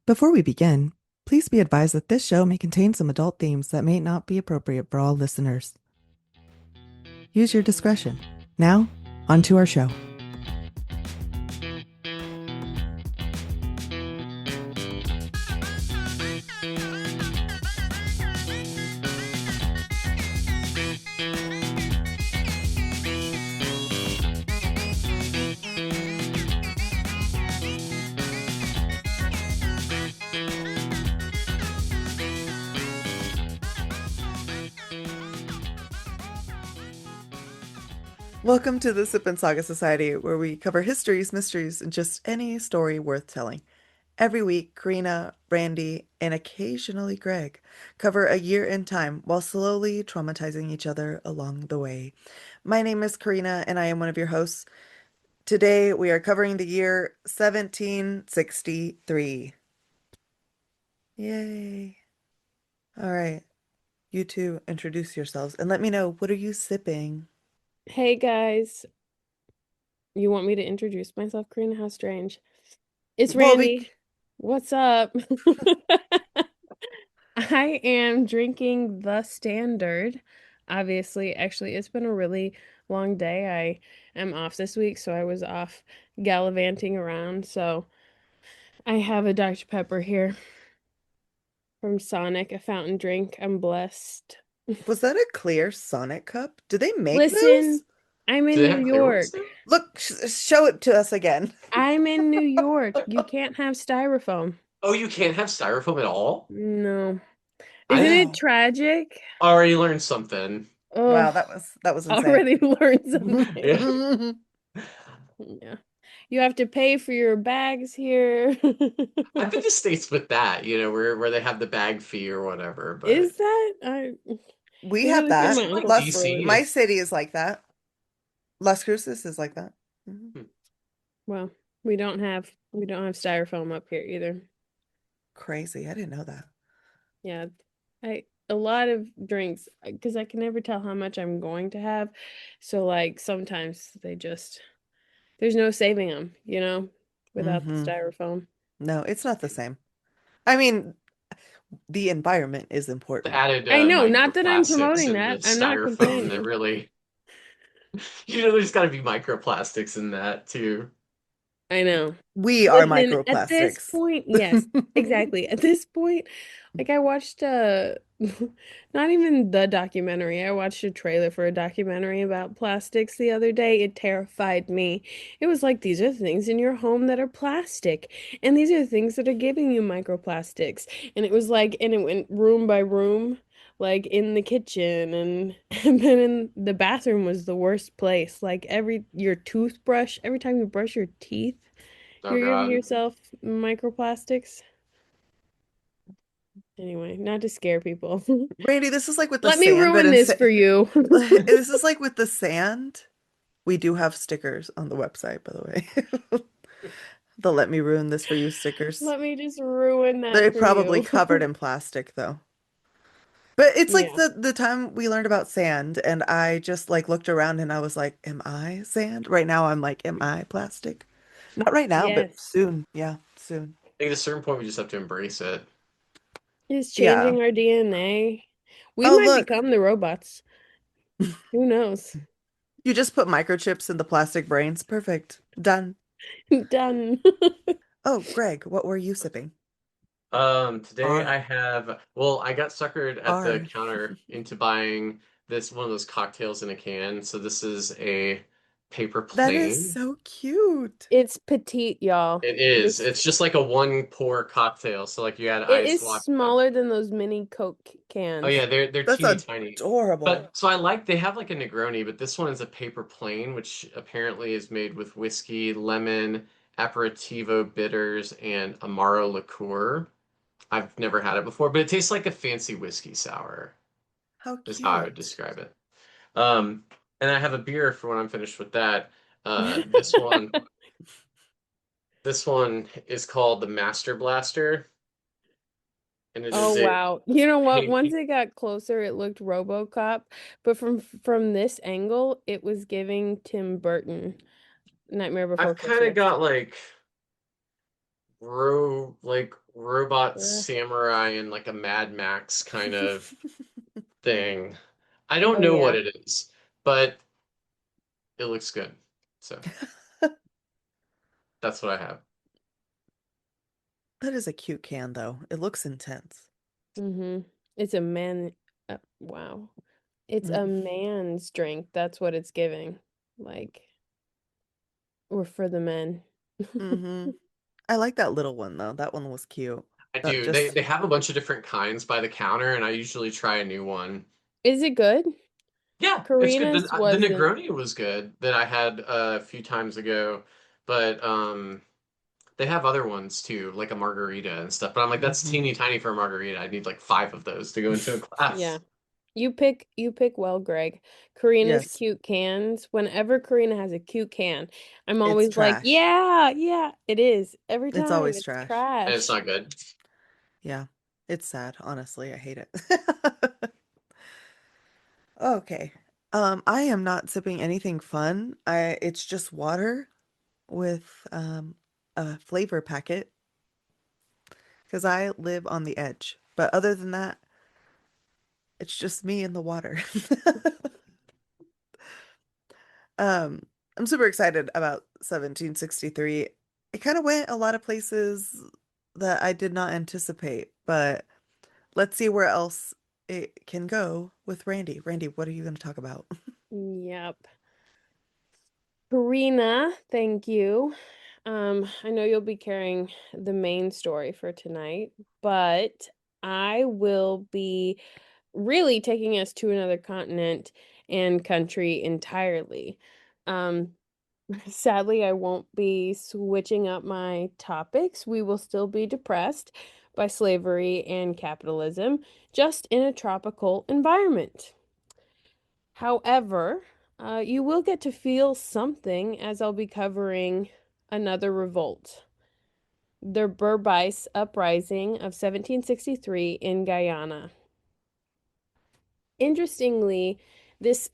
Before we begin, please be advised that this show may contain some adult themes that may not be appropriate for all listeners. Use your discretion. Now, on to our show. Welcome to the Sip and Saga Society, where we cover histories, mysteries, and just any story worth telling. Every week, Karina, Randi, and occasionally Greg cover a year in time while slowly traumatizing each other along the way. My name is Karina, and I am one of your hosts. Today, we are covering the year 1763. Yay. All right, you two introduce yourselves and let me know, what are you sipping? Hey guys, you want me to introduce myself, Karina? How strange. It's Well, we Randi. What's up? I am drinking the standard. Obviously, actually, it's been a really long day. I am off this week, so I was off gallivanting around. So I have a Dr. Pepper here from Sonic, a fountain drink. I'm blessed. Was that a clear Sonic cup? Do they make those? Listen, I'm Do in they New have clear ones York. now? Look, show it to us again. I'm in New York. You can't have styrofoam. Oh, you can't have styrofoam at all? No. Isn't I've it Wow. tragic? already learned something. Oh, Wow, that was insane. already learned something. Yeah. Yeah. You have to pay for your bags here. I've been to states with that, where they have the bag fee or whatever, but Is that? We We have really see that. it's my in like uncle Las, for a DC. my living. city is like that. Las Cruces is like that. Mhm. Hmm. Well, we don't have styrofoam up here either. Crazy. I didn't know that. Yeah. A lot of drinks because I can never tell how much I'm going to have. So like sometimes there's no saving them, without the Hmm. styrofoam. No, it's not the same. I mean, the environment is The important. added I know, not that I'm microplastics promoting and the that. I'm not styrofoam that complaining. really, there's got to be microplastics in that too. I know. We are Listen, at this microplastics. point, yes, exactly. At this point, like I watched not even the documentary. I watched a trailer for a documentary about plastics the other day. It terrified me. It was like these are things in your home that are plastic, and these are things that are giving you microplastics. And it was like, and it went room by room, like in the kitchen, and and then in the bathroom was the worst place. Like your toothbrush, every time you brush your teeth. Oh You're giving God. yourself microplastics? Anyway, not to scare people. Randy, this is like with the Let me sand, but ruin this instead, for you. this is like with the sand. We do have stickers on the website, by the way. The Let Me Ruin This For You stickers. Let me just ruin They're that for probably you. covered in plastic though. But it's like Yeah. the time we learned about sand and I just like looked around and I was like, am I sand? Right now I'm like, am I plastic? Not right now, but Yes. soon. Yeah, soon. I think at a certain point we just have to embrace it. It's Yeah. changing our DNA. We Oh, might look. become the robots. Who knows? You just put microchips in the plastic brains. Perfect. Done. Done. Oh, Greg, what were you sipping? Today I R. have, well, I got suckered at the R. counter into buying this one of those cocktails in a can. So this is a paper That is plane. so cute. It's petite, y'all. It is. This It's just like a one pour cocktail. So like you add it ice, is vodka. smaller than those mini Coke Oh yeah, cans. they're That's teeny tiny. adorable. But so I like they have like a Negroni, but this one is a paper plane, which apparently is made with whiskey, lemon, aperitivo bitters, and Amaro liqueur. I've never had it before, but it tastes like a fancy whiskey sour, How is how I would cute. describe it. Um, and I have a beer for when I'm finished with that. This one is called the Master Blaster, and it Oh is a wow. You know what? pink. Once it got closer, it looked RoboCop, but from this angle, it was giving Tim Burton Nightmare Before I've kind of Christmas. got like robot Uh, samurai in like a Mad Max kind of thing. I don't oh know what yeah. it is, but it looks good. So that's what I have. That is a cute can, though. It looks intense. Mm-hmm. It's a man. Wow. It's a Mm. man's drink. That's what it's giving. Like, or for the men. Mm-hmm. I like that little one, though. That one was cute. I That do. They just, they have a bunch of different kinds by the counter, and I usually try a new one. Is it good? Yeah, it's good. Karina's The wasn't. Negroni was good that I had a few times ago, but they have other ones too, like a margarita and stuff. But I'm like, that's mm-hmm. teeny tiny for a margarita. I need like five of those to go into a Yeah. class. You pick well, Greg. Karina's Yes, cute cans. Whenever Karina has a cute can, I'm it's always like, trash. yeah, yeah, it is. Every It's time always it's trash. And it's trash. not good. Yeah, it's sad, honestly. I hate it. Okay. I am not sipping anything fun. It's just water with a flavor packet because I live on the edge. But other than that, it's just me and the water. Um, I'm super excited about 1763. It kind of went a lot of places that I did not anticipate, but let's see where else it can go with Randy. Randy, what are you going to talk about? Yep. Karina, thank you. I know you'll be carrying the main story for tonight, but I will be really taking us to another continent and country entirely. Um, Sadly, I won't be switching up my topics. We will still be depressed by slavery and capitalism, just in a tropical environment. However, you will get to feel something as I'll be covering another revolt, the Berbice Uprising of 1763 in Guyana. Interestingly, this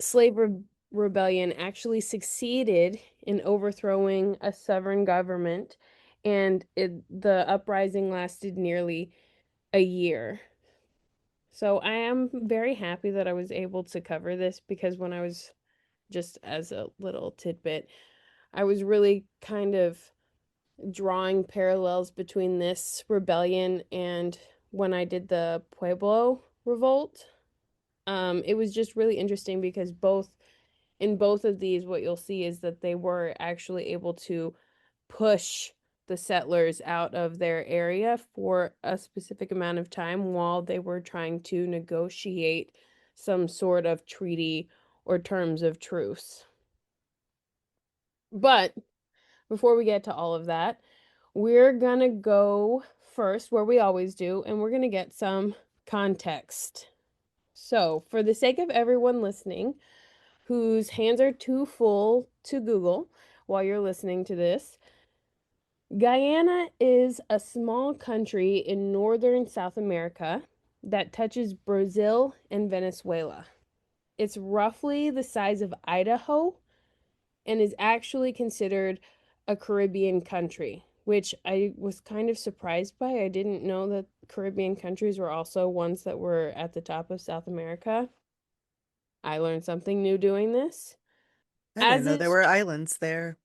rebellion actually succeeded in overthrowing a sovereign government, and the uprising lasted nearly a year. So I am very happy that I was able to cover this because when I was just as a little tidbit, I was really kind of drawing parallels between this rebellion and when I did the Pueblo revolt. It was just really interesting because both of these, what you'll see is that they were actually able to push the settlers out of their area for a specific amount of time while they were trying to negotiate some sort of treaty or terms of truce. But before we get to all of that, we're gonna go first where we always do, and we're gonna get some context. So, for the sake of everyone listening, whose hands are too full to Google while you're listening to this. Guyana is a small country in northern South America that touches Brazil and Venezuela. It's roughly the size of Idaho and is actually considered a Caribbean country, which I was kind of surprised by. I didn't know that Caribbean countries were also ones that were at the top of South America. I learned something new doing this. I didn't As know there is were islands there.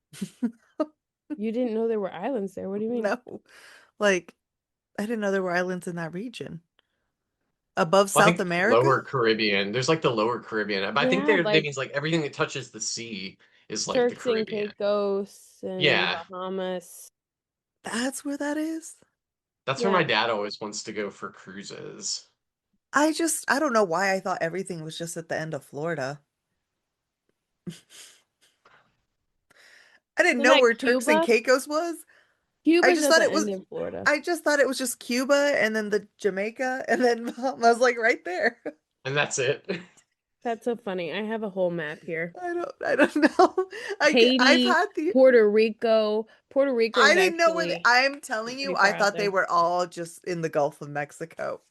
You didn't know there were islands there. What do you mean? No. Like, I didn't know there were islands in that region. Above Well, I South think Lower America? Caribbean. There's like the Lower Caribbean. But I think Yeah, that like means like everything that touches the sea is like the Turks and Caribbean. Caicos and Yeah, Bahamas. That's where that is? that's where my Yeah. dad always wants to go for cruises. I don't know why I thought everything was just at the end of Florida. I didn't Isn't know that where Turks and Cuba? Caicos was. I Cuba's just at thought the it end was in Florida. I just thought it was just Cuba and then the Jamaica and then Bahamas. I was like right there. And that's it. That's so funny. I have a whole map here. I don't know. I've Haiti, had the Puerto Rico. Puerto Rico I is didn't know where actually I'm telling pretty you, I far out thought they there. were all just in the Gulf of Mexico.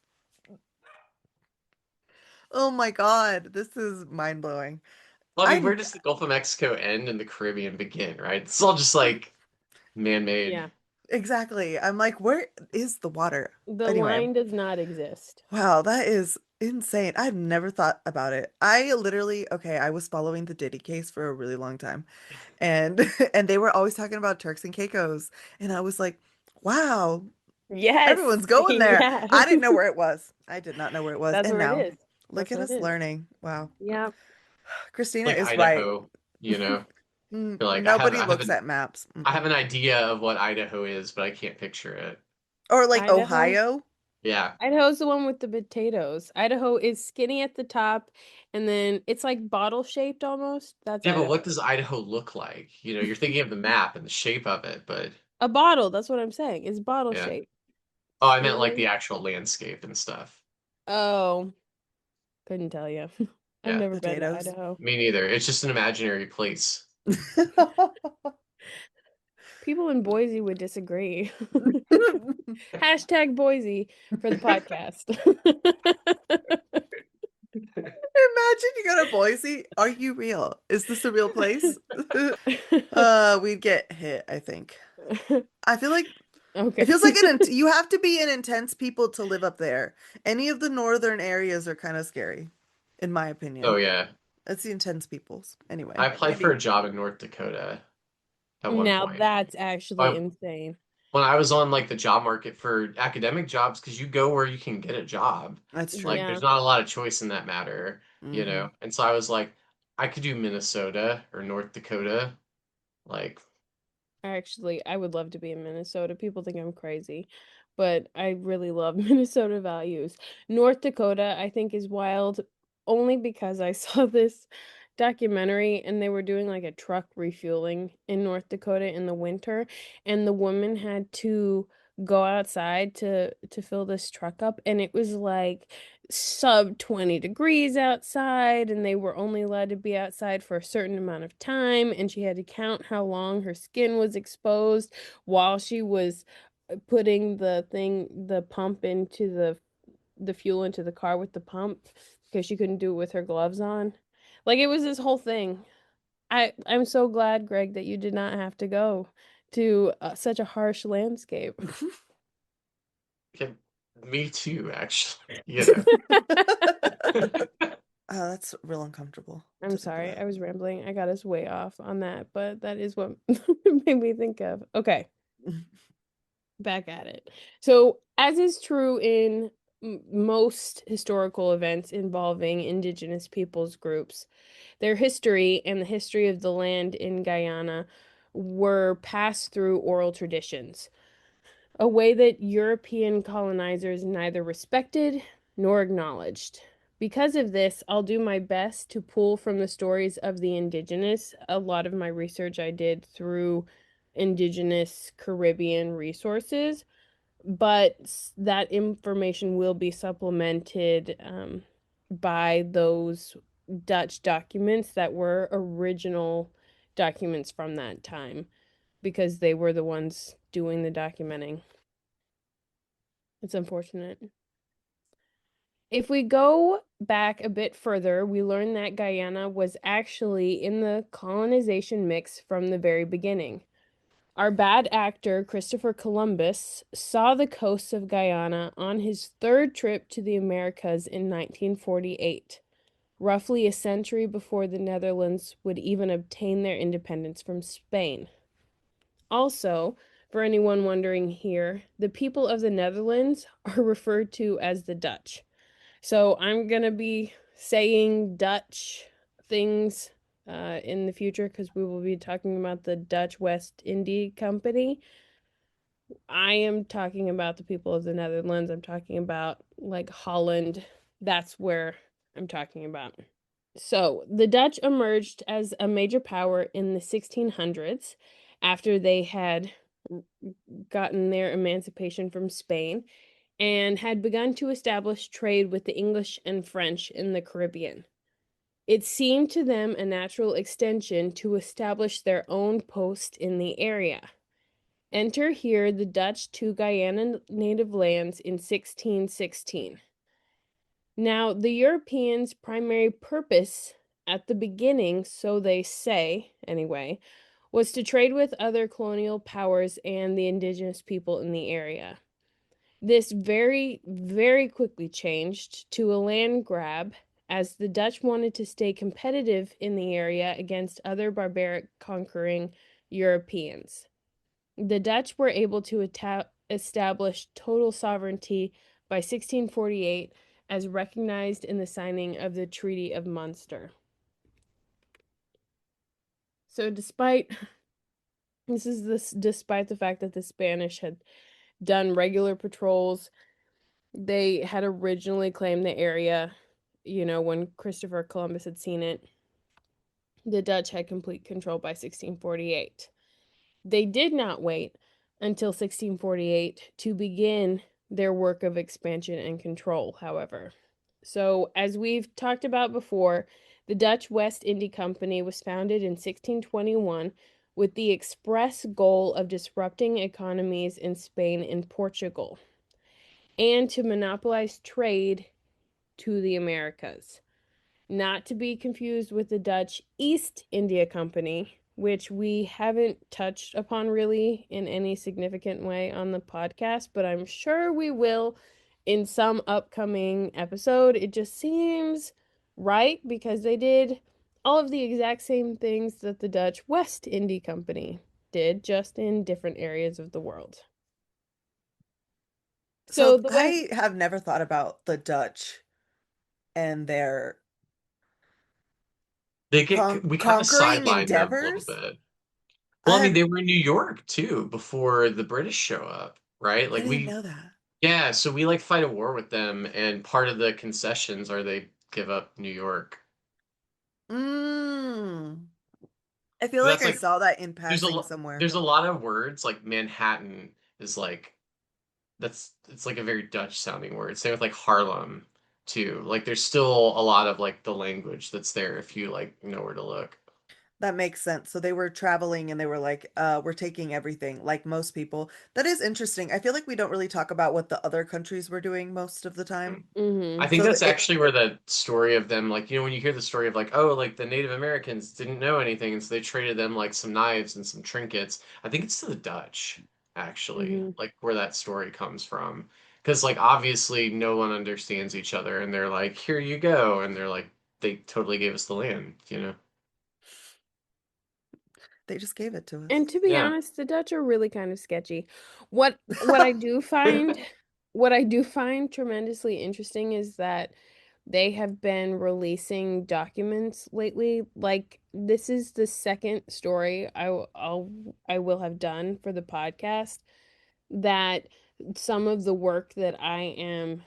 Oh my God, this is mind-blowing. Well, I mean, where I does the Gulf of Mexico end and the Caribbean begin, right? It's all just like man-made. Yeah. Exactly. I'm like, where is the water? The Anyway, line does not exist. wow, that is insane. I've never thought about it. I literally, okay, I was following the Diddy case for a really long time, and and they were always talking about Turks and Caicos, and I was like, wow, Yes. everyone's going there. Yeah. I didn't know where it was. I did not know where it was, That's and where it now is. look That's at where it us is. learning. Wow, Yeah. Christina Like is right. Idaho, you know. You're like Nobody looks at maps. I have an idea of what Idaho is, but I can't picture it. Or like Idaho. Ohio. Yeah. Idaho's the one with the potatoes. Idaho is skinny at the top, and then it's like bottle shaped almost. That's Yeah, but Idaho. what does Idaho look like? You know, you're thinking of the map and the shape of it, but A bottle, that's what I'm saying. It's bottle yeah. shaped. Oh, I meant like the Skinny. actual landscape and stuff. Oh, couldn't tell you. I've Yeah. never been to Potatoes. Idaho. Me neither. It's just an imaginary place. People in Boise would disagree. Hashtag Boise for the podcast. Imagine you go to Boise. Are you real? Is this a real place? We'd get hit, I think. I feel like it Okay. feels like you have to be an intense people to live up there. Any of the northern areas are kind of scary, in my Oh opinion. yeah. It's the intense peoples. I Anyway, applied for Randy. a job in North Dakota at one Now point. that's actually I, insane. when I was on like the job market for academic jobs, because you go where you can get a job. That's true. Like Yeah, there's not a lot of choice in that matter, you Hmm. know. And so I was like, I could do Minnesota or North Dakota. Like, I would love to be in Minnesota. People think I'm crazy, but I really love Minnesota values. North Dakota, I think, is wild only because I saw this documentary and they were doing like a truck refueling in North Dakota in the winter, and the woman had to go outside to fill this truck up, and it was like sub 20 degrees outside, and they were only allowed to be outside for a certain amount of time, and she had to count how long her skin was exposed while she was putting the pump into the fuel into the car with the pump because she couldn't do it with her gloves on. Like it was this whole thing. I'm so glad, Greg, that you did not have to go to such a harsh landscape. yeah, me too, actually. You know. That's real uncomfortable I'm to think sorry, about. I was rambling. I got us way off on that, but that is what it made me think of. Okay, back at it. So, as is true in most historical events involving indigenous peoples groups, their history and the history of the land in Guyana were passed through oral traditions, a way that European colonizers neither respected nor acknowledged. Because of this, I'll do my best to pull from the stories of the indigenous. A lot of my research I did through indigenous Caribbean resources, but that information will be supplemented by those Dutch documents that were original documents from that time because they were the ones doing the documenting. It's unfortunate. If we go back a bit further, we learn that Guyana was actually in the colonization mix from the very beginning. Our bad actor, Christopher Columbus, saw the coasts of Guyana on his third trip to the Americas in 1948, roughly a century before the Netherlands would even obtain their independence from Spain. Also, for anyone wondering here, the people of the Netherlands are referred to as the Dutch. So I'm gonna be saying Dutch things in the future because we will be talking about the Dutch West India Company. I am talking about the people of the Netherlands. I'm talking about like Holland. That's where I'm talking about. So the Dutch emerged as a major power in the 1600s after they had gotten their emancipation from Spain and had begun to establish trade with the English and French in the Caribbean. It seemed to them a natural extension to establish their own post in the area. Enter here the Dutch to Guyana native lands in 1616. Now, the Europeans' primary purpose at the beginning, so they say anyway, was to trade with other colonial powers and the indigenous people in the area. This very, very quickly changed to a land grab as the Dutch wanted to stay competitive in the area against other barbaric conquering Europeans. The Dutch were able to establish total sovereignty by 1648 as recognized in the signing of the Treaty of Munster. So despite the fact that the Spanish had done regular patrols, they had originally claimed the area, when Christopher Columbus had seen it. The Dutch had complete control by 1648. They did not wait until 1648 to begin their work of expansion and control, however. So, as we've talked about before, the Dutch West India Company was founded in 1621 with the express goal of disrupting economies in Spain and Portugal and to monopolize trade to the Americas. Not to be confused with the Dutch East India Company, which we haven't touched upon really in any significant way on the podcast, but I'm sure we will in some upcoming episode. It just seems right because they did all of the exact same things that the Dutch West India Company did, just in different areas of the world. So So the West. I have never thought about the Dutch and their We kind of conquering sidelined them a little endeavors. bit. Well, I I mean, have they were in New York too before the British show up, right? I Like didn't know that. yeah, so we like fight a war with them, and part of the concessions are they give up New York. Mm. I feel 'Cause like that's I like saw that in passing somewhere. there's a lot of words like Manhattan is like it's like a very Dutch sounding word. Same with like Harlem too. Like there's still a lot of like the language that's there if you like know where to look. That makes sense. So they were traveling and they were like, we're taking everything, like most people. That is interesting. I feel like we don't really talk about what the other countries were doing most of the time. I Mm-hmm. think So that's that it actually where the story of them, like, when you hear the story of, like, oh, like the Native Americans didn't know anything, and so they traded them, like, some knives and some trinkets. I think it's to the Dutch, actually, Mm-hmm. like, where that story comes from. Because, like, obviously no one understands each other, and they're like, here you go. And they're like, they totally gave us the land, you know? they just gave it to And us. to be Yeah. honest, the Dutch are really kind of sketchy. What I do find what I do find tremendously interesting is that they have been releasing documents lately. Like this is the second story I will have done for the podcast that some of the work that I am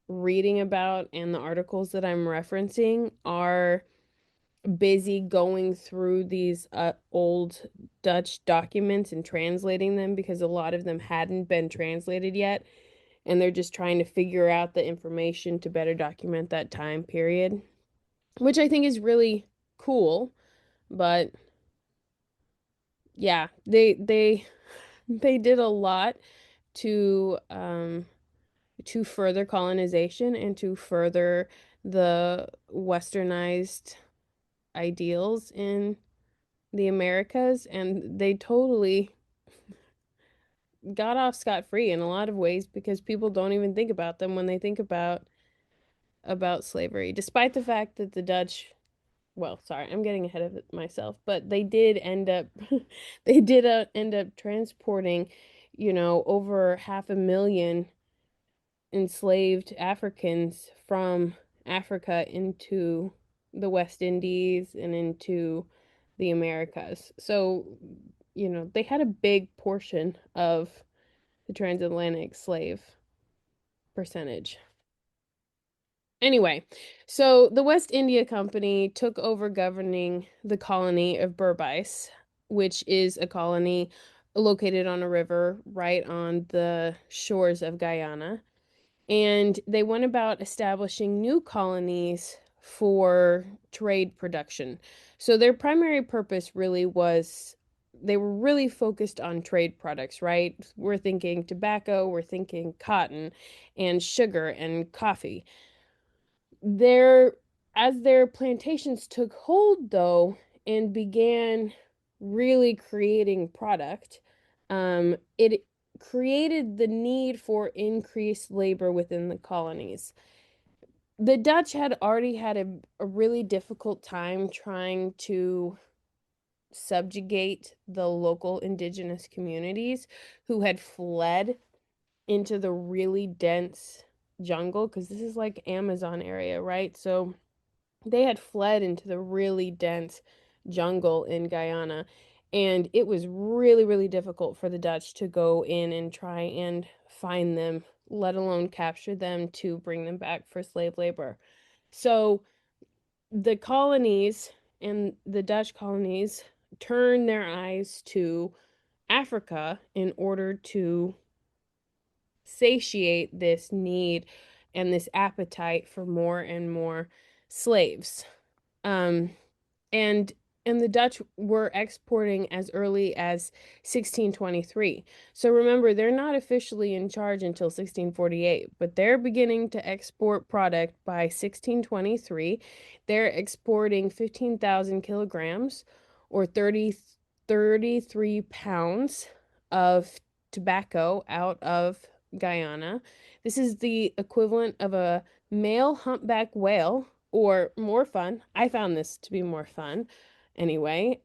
reading about and the articles that I'm referencing are busy going through these old Dutch documents and translating them because a lot of them hadn't been translated yet, and they're just trying to figure out the information to better document that time period, which I think is really cool. But yeah, they did a lot to further colonization and to further the westernized ideals in the Americas, and they totally got off scot-free in a lot of ways because people don't even think about them when they think about slavery, despite the fact that the Dutch, well, sorry, I'm getting ahead of myself, but they did end up they did end up transporting, over 500,000 enslaved Africans from Africa into the West Indies and into the Americas. So, they had a big portion of the transatlantic slave percentage. Anyway, so the West India Company took over governing the colony of Berbice, which is a colony located on a river right on the shores of Guyana. And they went about establishing new colonies for trade production. So their primary purpose really was they were really focused on trade products, right? We're thinking tobacco, we're thinking cotton and sugar and coffee. Their as their plantations took hold though and began really creating product, it created the need for increased labor within the colonies. The Dutch had already had a really difficult time trying to subjugate the local indigenous communities who had fled into the really dense jungle, because this is like Amazon area, right? So they had fled into the really dense jungle in Guyana, and it was really, really difficult for the Dutch to go in and try and find them, let alone capture them to bring them back for slave labor. So the colonies and the Dutch colonies turned their eyes to Africa in order to satiate this need and this appetite for more and more slaves. Um, and and the Dutch were exporting as early as 1623. So remember, they're not officially in charge until 1648, but they're beginning to export product by 1623. They're exporting 15,000 kilograms or 33 pounds of tobacco out of Guyana. This is the equivalent of a male humpback whale, or more fun. I found this to be more fun. Anyway,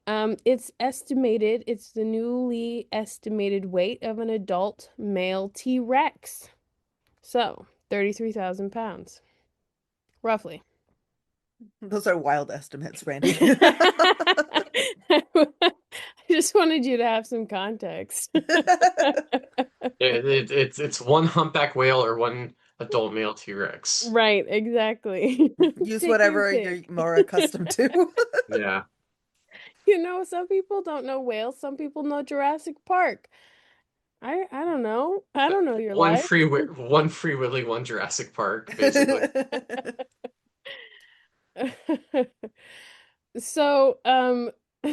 it's the newly estimated weight of an adult male T-Rex. So, 33,000 pounds, roughly. Those are wild estimates, Randy. I just wanted you to have some context. It's one humpback whale or one adult male T-Rex. Right, exactly. Use Take your whatever you're pick. more accustomed to. Yeah. You know, some people don't know whales, some people know Jurassic Park. I don't know. I don't know your life. One Free Willy, one Jurassic Park, basically. So,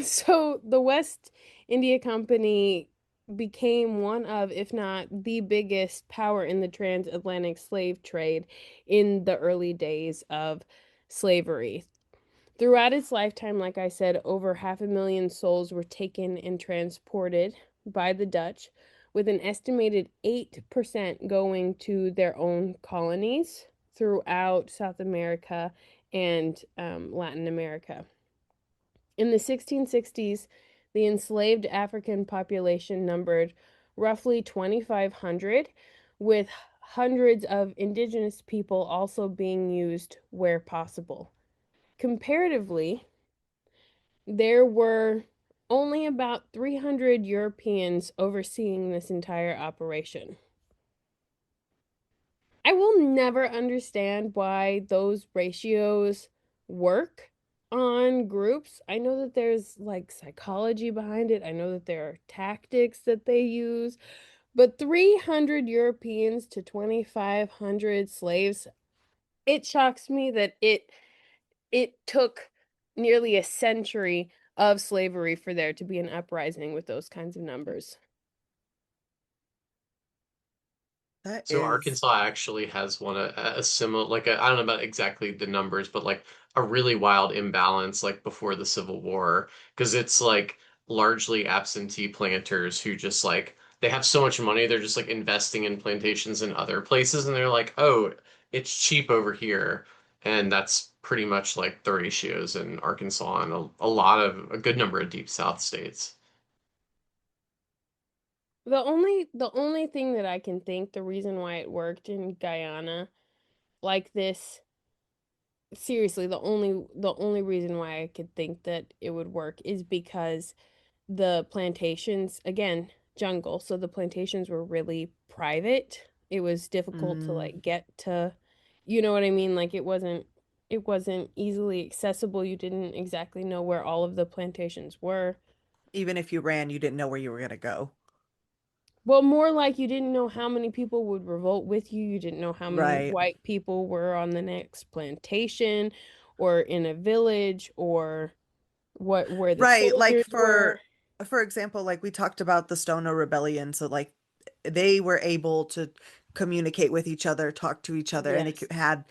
so the West India Company became one of, if not the biggest power in the transatlantic slave trade in the early days of slavery. Throughout its lifetime, like I said, over 500,000 souls were taken and transported by the Dutch, with an estimated 8% going to their own colonies throughout South America and Latin America. In the 1660s, the enslaved African population numbered roughly 2,500, with hundreds of indigenous people also being used where possible. Comparatively, there were only about 300 Europeans overseeing this entire operation. I will never understand why those ratios work on groups. I know that there's like psychology behind it. I know that there are tactics that they use, but 300 Europeans to 2,500 slaves, it shocks me that it took nearly a century of slavery for there to be an uprising with those kinds of numbers. That So is. Arkansas actually has one a similar like I don't know about exactly the numbers, but like a really wild imbalance like before the Civil War because it's like largely absentee planters who just like they have so much money they're just like investing in plantations in other places and they're like, "Oh, it's cheap over here." And that's pretty much like the ratios in Arkansas and a lot of a good number of deep South states. The only thing that I can think the reason why it worked in Guyana like this, seriously, the only reason why I could think that it would work is because the plantations, again, jungle, so the plantations were really private. It was difficult to Mm, like get to, you know what I mean? Like it wasn't easily accessible. You didn't exactly know where all of the plantations were. even if you ran, you didn't know where you were going to go. Well, more like you didn't know how many people would revolt with you. You didn't know how many Right. white people were on the next plantation or in a village or what where the Right. Like soldiers were. for example, like we talked about the Stoner Rebellion, so like they were able to communicate with each other, talk to each other, and they Yes. had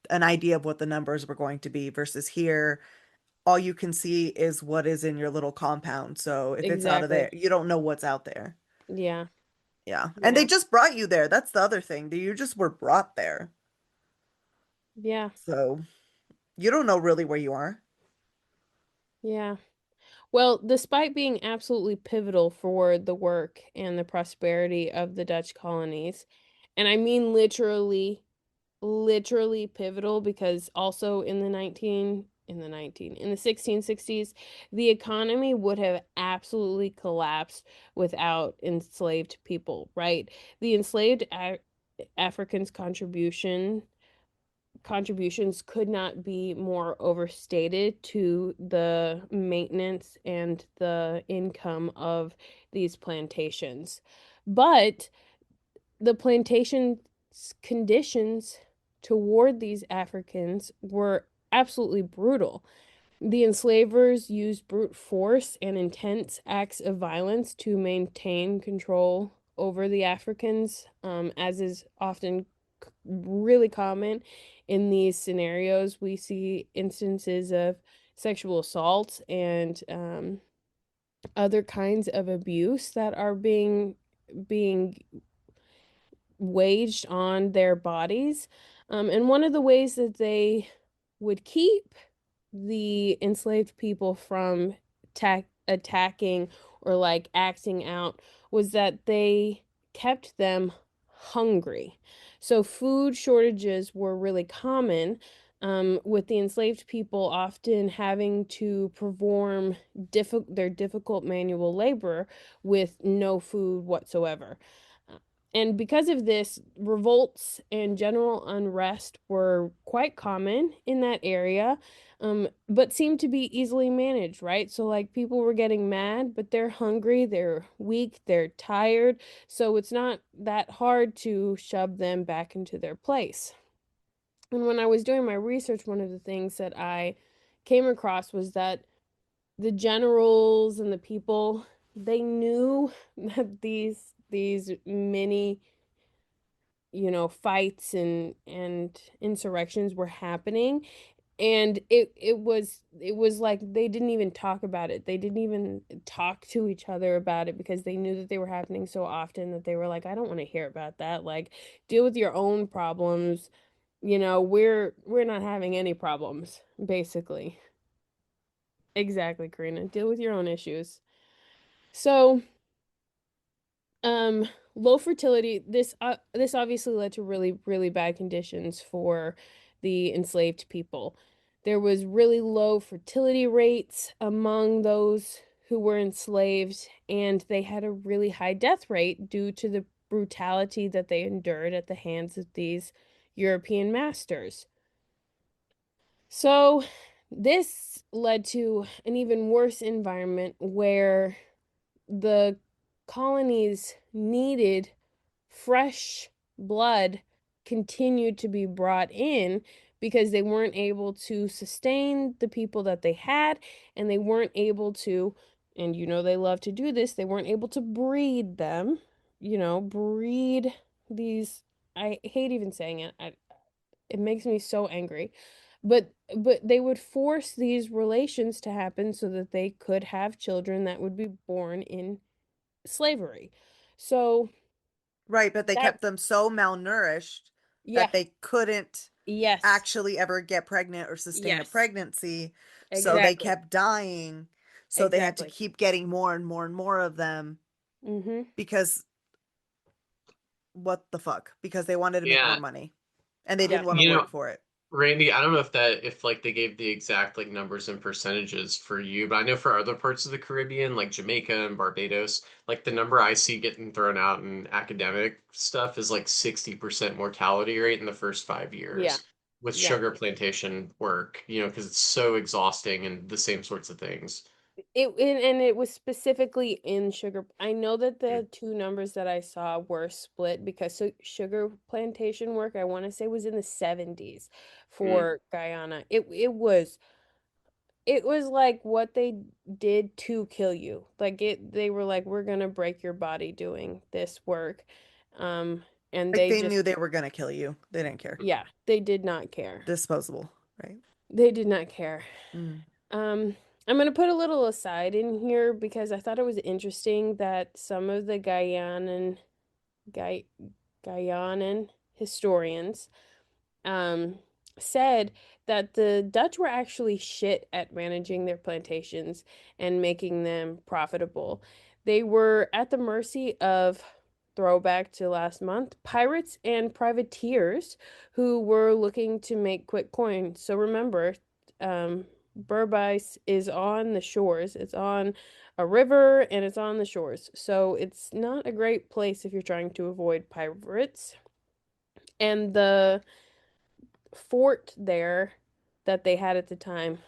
an idea of what the numbers were going to be versus here. all you can see is what is in your little compound. So if it's out of there, Exactly. you don't know what's out there. Yeah. Yeah. And they Yeah. just brought you there. That's the other thing. You just were brought there. Yeah. So you don't know really where you are. Yeah. Well, despite being absolutely pivotal for the work and the prosperity of the Dutch colonies, and I mean literally pivotal because also in the 1660s, the economy would have absolutely collapsed without enslaved people, right? The enslaved Africans' contributions could not be more overstated to the maintenance and the income of these plantations. But the plantation's conditions toward these Africans were absolutely brutal. The enslavers used brute force and intense acts of violence to maintain control over the Africans, as is often really common in these scenarios. We see instances of sexual assault and other kinds of abuse that are being waged on their bodies. And one of the ways that they would keep the enslaved people from attacking or like acting out was that they kept them hungry. So food shortages were really common, with the enslaved people often having to perform their difficult manual labor with no food whatsoever. And because of this, revolts and general unrest were quite common in that area, but seemed to be easily managed, right? So, like, people were getting mad, but they're hungry, they're weak, they're tired. So, it's not that hard to shove them back into their place. And when I was doing my research, one of the things that I came across was that the generals and the people, they knew that these many fights and insurrections were happening, and it was like they didn't even talk about it. They didn't even talk to each other about it because they knew that they were happening so often that they were like, I don't want to hear about that. Like, deal with your own problems. We're not having any problems, basically. Exactly, Karina. Deal with your own issues. So, Um, low fertility, this obviously led to really, really bad conditions for the enslaved people. There was really low fertility rates among those who were enslaved, and they had a really high death rate due to the brutality that they endured at the hands of these European masters. So, this led to an even worse environment where the colonies needed fresh blood continued to be brought in because they weren't able to sustain the people that they had, and they weren't able to, and they love to do this, they weren't able to breed them, breed these. I hate even saying it. It makes me so angry. But they would force these relations to happen so that they could have children that would be born in slavery. So Right, but they that, kept them so malnourished yeah, that they couldn't yes, actually ever get pregnant or sustain a yes, pregnancy. So they exactly, kept dying. So they had to exactly. keep getting more and more and more of them Mm-hmm. because what the fuck? Because they wanted to make more Yeah, money and they didn't Yeah. want to you know, work for it. Randy, I don't know if like they gave the exact like numbers and percentages for you, but I know for other parts of the Caribbean, like Jamaica and Barbados, like the number I see getting thrown out in academic stuff is like 60% mortality rate in the first five Yeah. years with Yeah. sugar plantation work, because it's so exhausting and the same sorts of things. And it was specifically in sugar. I know that Mm. the two numbers that I saw were split because sugar plantation work, I want to say, was in the 70s Mm. for Guyana. It was like what they did to kill you. Like, they were like, we're gonna break your body doing this work. Um, and Like they they just, knew they were going to kill you. They didn't care. yeah, they did not care. Disposable, right? They did not care. Mm. Um, I'm gonna put a little aside in here because I thought it was interesting that some of the Guy, Guyanan historians um, said that the Dutch were actually shit at managing their plantations and making them profitable. They were at the mercy of, throwback to last month, pirates and privateers who were looking to make quick coin. So remember, Berbice is on the shores. It's on a river and it's on the shores. So it's not a great place if you're trying to avoid pirates. And the fort there that they had at the time,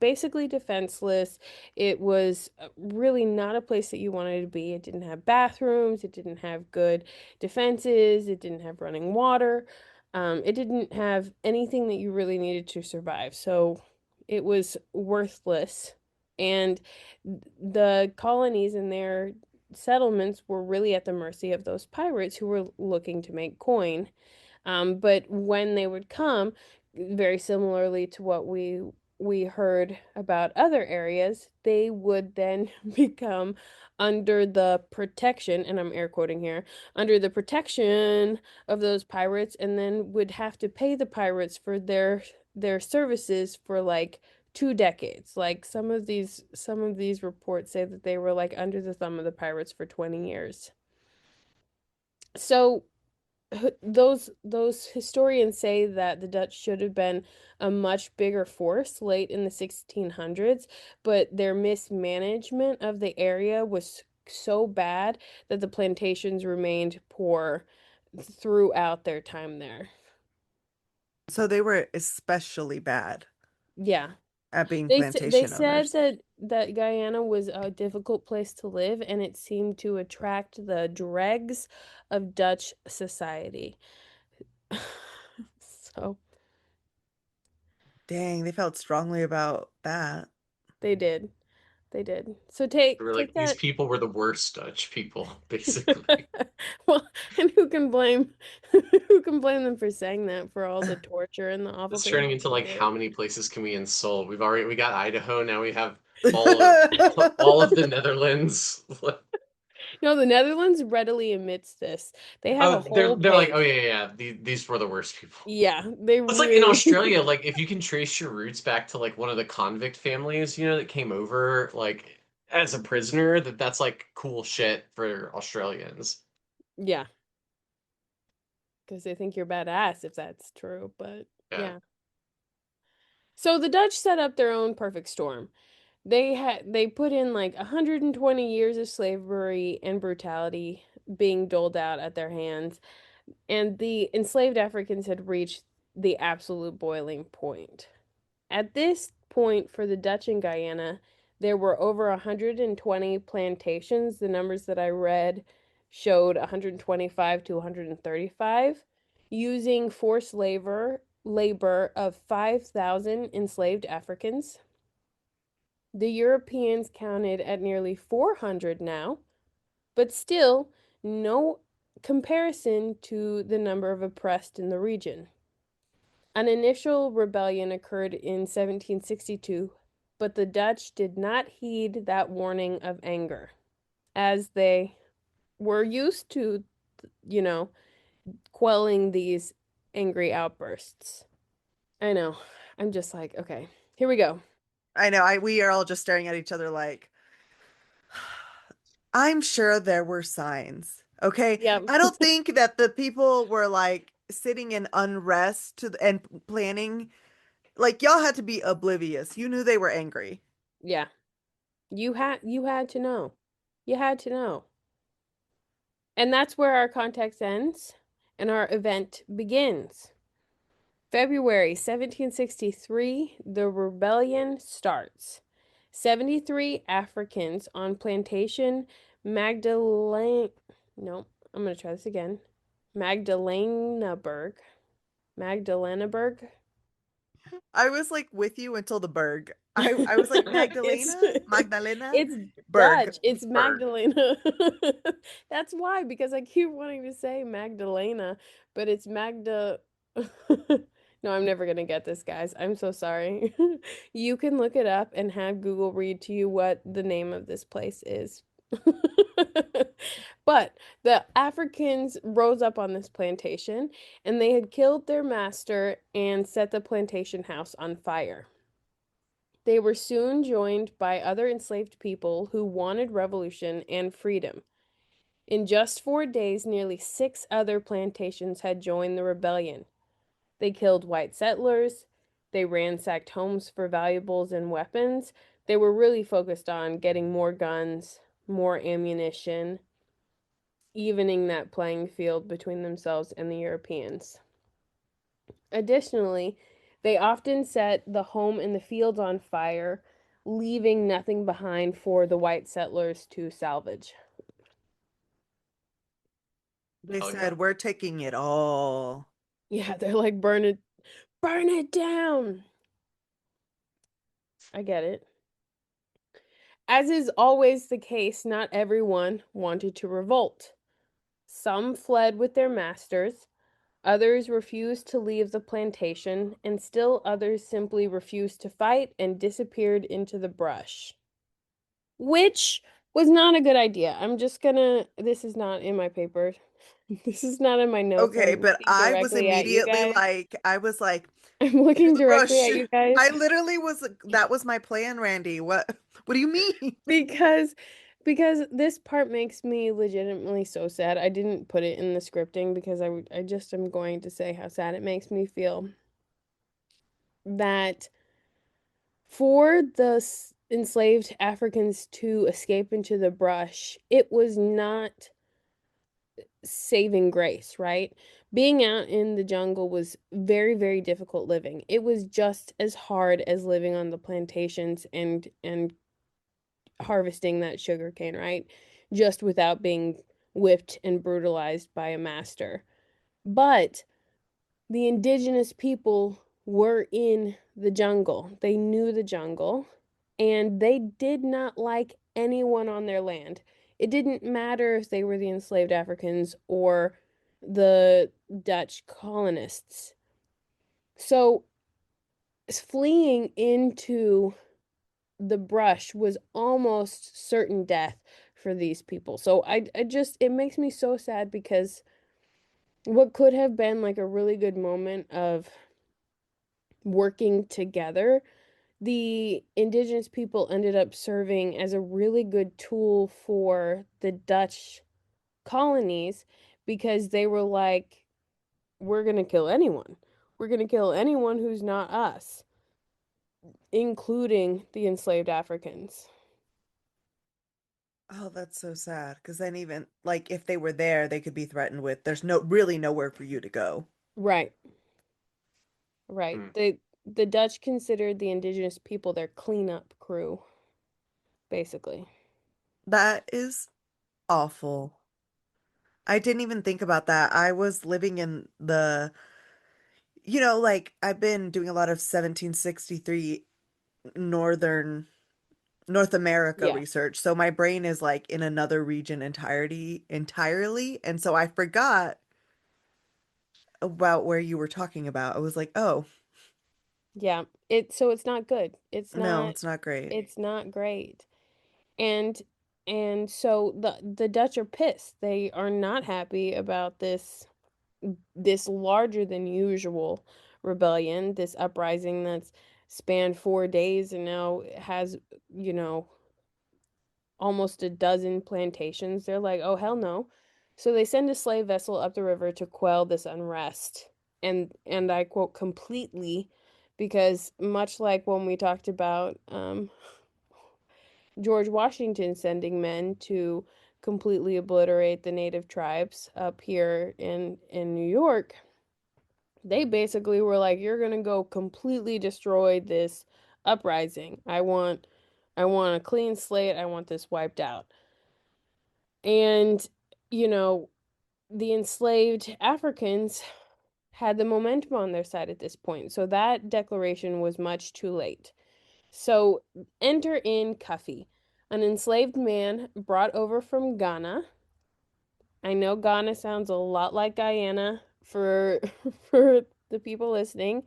basically defenseless. It was really not a place that you wanted to be. It didn't have bathrooms, it didn't have good defenses, it didn't have running water. It didn't have anything that you really needed to survive. So it was worthless. And the colonies and their settlements were really at the mercy of those pirates who were looking to make coin. But when they would come, very similarly to what we heard about other areas, they would then become under the protection, and I'm air quoting here, under the protection of those pirates, and then would have to pay the pirates for their services for like 2 decades. Like some of these reports say that they were like under the thumb of the pirates for 20 years. So those historians say that the Dutch should have been a much bigger force late in the 1600s, but their mismanagement of the area was so bad that the plantations remained poor throughout their time there. So they were especially bad Yeah. at being They plantation said owners. that Guyana was a difficult place to live and it seemed to attract the dregs of Dutch society. So Dang, they felt strongly about that. they did. They did. So We were take like, these that. people were the worst Dutch people, basically. Well, and who can blame them for saying that for all the torture and the awful It's things turning that into they like did. how many places can we insult? We got Idaho, now we have all of all of the Netherlands. No, the Netherlands readily admits this. They have a Oh, whole they're like, oh page. yeah, yeah, these were the worst people. Yeah, they It's like in really Australia, like if you can trace your roots back to like one of the convict families, that came over like as a prisoner, that's like cool shit for Australians. yeah, because they think you're badass if that's true, but Yeah. yeah. So the Dutch set up their own perfect storm. They put in like 120 years of slavery and brutality being doled out at their hands, and the enslaved Africans had reached the absolute boiling point. At this point, for the Dutch in Guyana, there were over 120 plantations. The numbers that I read showed 125 to 135, using forced labor of 5,000 enslaved Africans. The Europeans counted at nearly 400 now, but still no comparison to the number of oppressed in the region. An initial rebellion occurred in 1762, but the Dutch did not heed that warning of anger, as they were used to, you know, quelling these angry outbursts. I know. I'm just like, okay, here we go. I know, we are all just staring at each other like, I'm sure there were signs. Okay. Yep. I don't think that the people were like sitting in unrest and planning. Like, y'all had to be oblivious. You knew they were angry. Yeah. You had to know. You had to know. And that's where our context ends and our event begins. February 1763, the rebellion starts. 73 Africans on plantation Magdalene. No, I'm going to try this again. Magdalenaburg. Magdalenaburg. I was like with you until the Berg. I was like It's Magdalena, it's Berg. Dutch. It's Berg. Magdalena. That's why, because I keep wanting to say Magdalena, but it's Magda. No, I'm never gonna get this, guys. I'm so sorry. You can look it up and have Google read to you what the name of this place is. But the Africans rose up on this plantation and they had killed their master and set the plantation house on fire. They were soon joined by other enslaved people who wanted revolution and freedom. In just 4 days, nearly six other plantations had joined the rebellion. They killed white settlers. They ransacked homes for valuables and weapons. They were really focused on getting more guns, more ammunition, evening that playing field between themselves and the Europeans. Additionally, they often set the home and the fields on fire, leaving nothing behind for the white settlers to salvage. They Oh yeah. said, we're taking it all. Yeah, they're like, burn it down. I get it. As is always the case, not everyone wanted to revolt. Some fled with their masters, others refused to leave the plantation, and still others simply refused to fight and disappeared into the brush. Which was not a good idea. This is not in my paper. This is not in my notes. Okay, I'm but looking I was directly at you immediately guys. like, I was like, I'm into looking the directly brush. at you guys I literally was, that was my plan, Randy. What do you mean? because because this part makes me legitimately so sad. I didn't put it in the scripting because I just am going to say how sad it makes me feel that for the enslaved Africans to escape into the brush, it was not saving grace, right? Being out in the jungle was very, very difficult living. It was just as hard as living on the plantations and harvesting that sugar cane, right? Just without being whipped and brutalized by a master. But the indigenous people were in the jungle. They knew the jungle and they did not like anyone on their land. It didn't matter if they were the enslaved Africans or the Dutch colonists. So fleeing into the brush was almost certain death for these people. So I just, it makes me so sad because what could have been like a really good moment of working together, the indigenous people ended up serving as a really good tool for the Dutch colonies because they were like, we're going to kill anyone. We're going to kill anyone who's not us, including the enslaved Africans. Oh, that's so sad. Because then even like if they were there, they could be threatened with, there's no really nowhere for you to go. Right, right. Hmm. The Dutch considered the indigenous people their cleanup crew, basically. That is awful. I didn't even think about that. I was living in like I've been doing a lot of 1763 northern North America Yeah. research. So my brain is like in another region entirely. And so I forgot about where you were talking about. I was like, oh, Yeah. It's not good. no, it's not great. It's not great. And and so the Dutch are pissed. They are not happy about this larger than usual rebellion, this uprising that's spanned 4 days and now has, you know, almost a dozen plantations. They're like, "Oh hell no." So they send a slave vessel up the river to quell this unrest. And I quote completely because much like when we talked about George Washington sending men to completely obliterate the native tribes up here in New York, they basically were like, "You're gonna go completely destroy this uprising. I want a clean slate. I want this wiped out." And, you know, the enslaved Africans had the momentum on their side at this point. So that declaration was much too late. So enter in Cuffy, an enslaved man brought over from Ghana. I know Ghana sounds a lot like Guyana for for the people listening,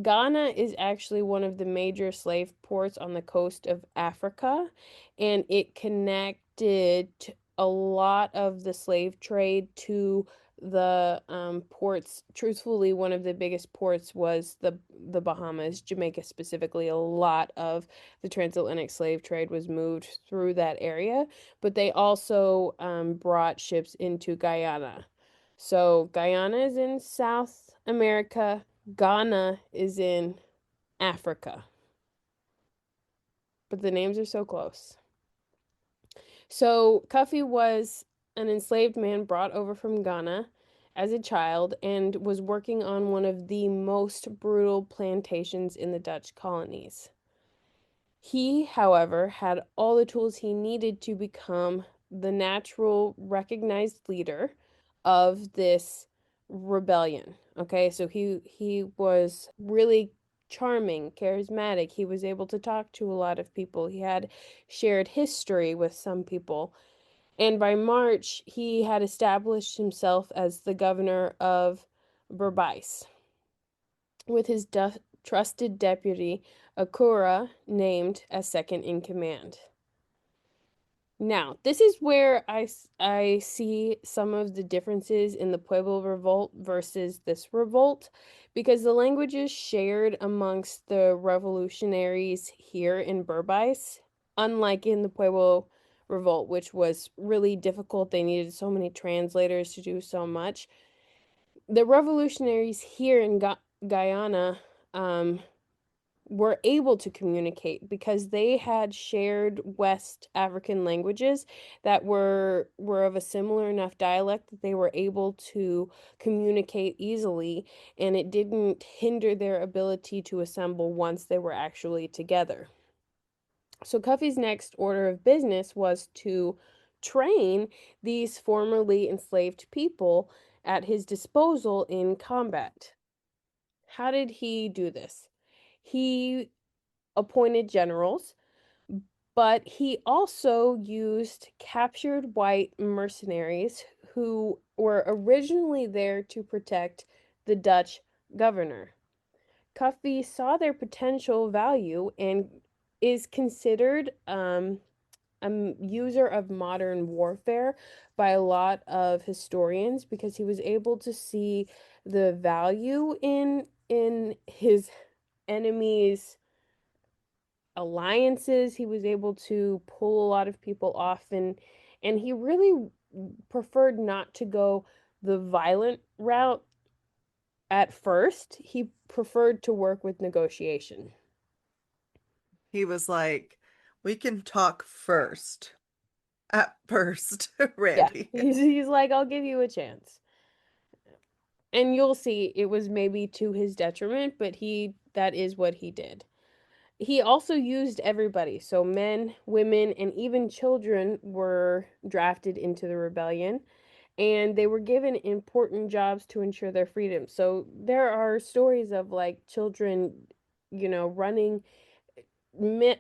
Ghana is actually one of the major slave ports on the coast of Africa, and it connected a lot of the slave trade to the ports. Truthfully, one of the biggest ports was the Bahamas, Jamaica specifically. A lot of the transatlantic slave trade was moved through that area, but they also brought ships into Guyana. So Guyana is in South America. Ghana is in Africa, but the names are so close. So Cuffy was an enslaved man brought over from Ghana as a child and was working on one of the most brutal plantations in the Dutch colonies. He, however, had all the tools he needed to become the natural, recognized leader of this rebellion. Okay, so he was really charming, charismatic. He was able to talk to a lot of people. He had shared history with some people. And by March, he had established himself as the governor of Berbice with his trusted deputy, Akura, named as second in command. Now, this is where I see some of the differences in the Pueblo Revolt versus this revolt, because the languages shared amongst the revolutionaries here in Berbice, unlike in the Pueblo Revolt, which was really difficult. They needed so many translators to do so much. The revolutionaries here in Guyana um, were able to communicate because they had shared West African languages that were of a similar enough dialect that they were able to communicate easily, and it didn't hinder their ability to assemble once they were actually together. So Cuffy's next order of business was to train these formerly enslaved people at his disposal in combat. How did he do this? He appointed generals, but he also used captured white mercenaries who were originally there to protect the Dutch governor. Cuffy saw their potential value and is considered a user of modern warfare by a lot of historians because he was able to see the value in his enemies' alliances. He was able to pull a lot of people off, and he really preferred not to go the violent route at first. He preferred to work with negotiation. He was like, we can talk first. At first, Yeah, Randy. he's like, I'll give you a chance. And you'll see it was maybe to his detriment, but that is what he did. He also used everybody. So men, women, and even children were drafted into the rebellion, and they were given important jobs to ensure their freedom. So there are stories of like children, running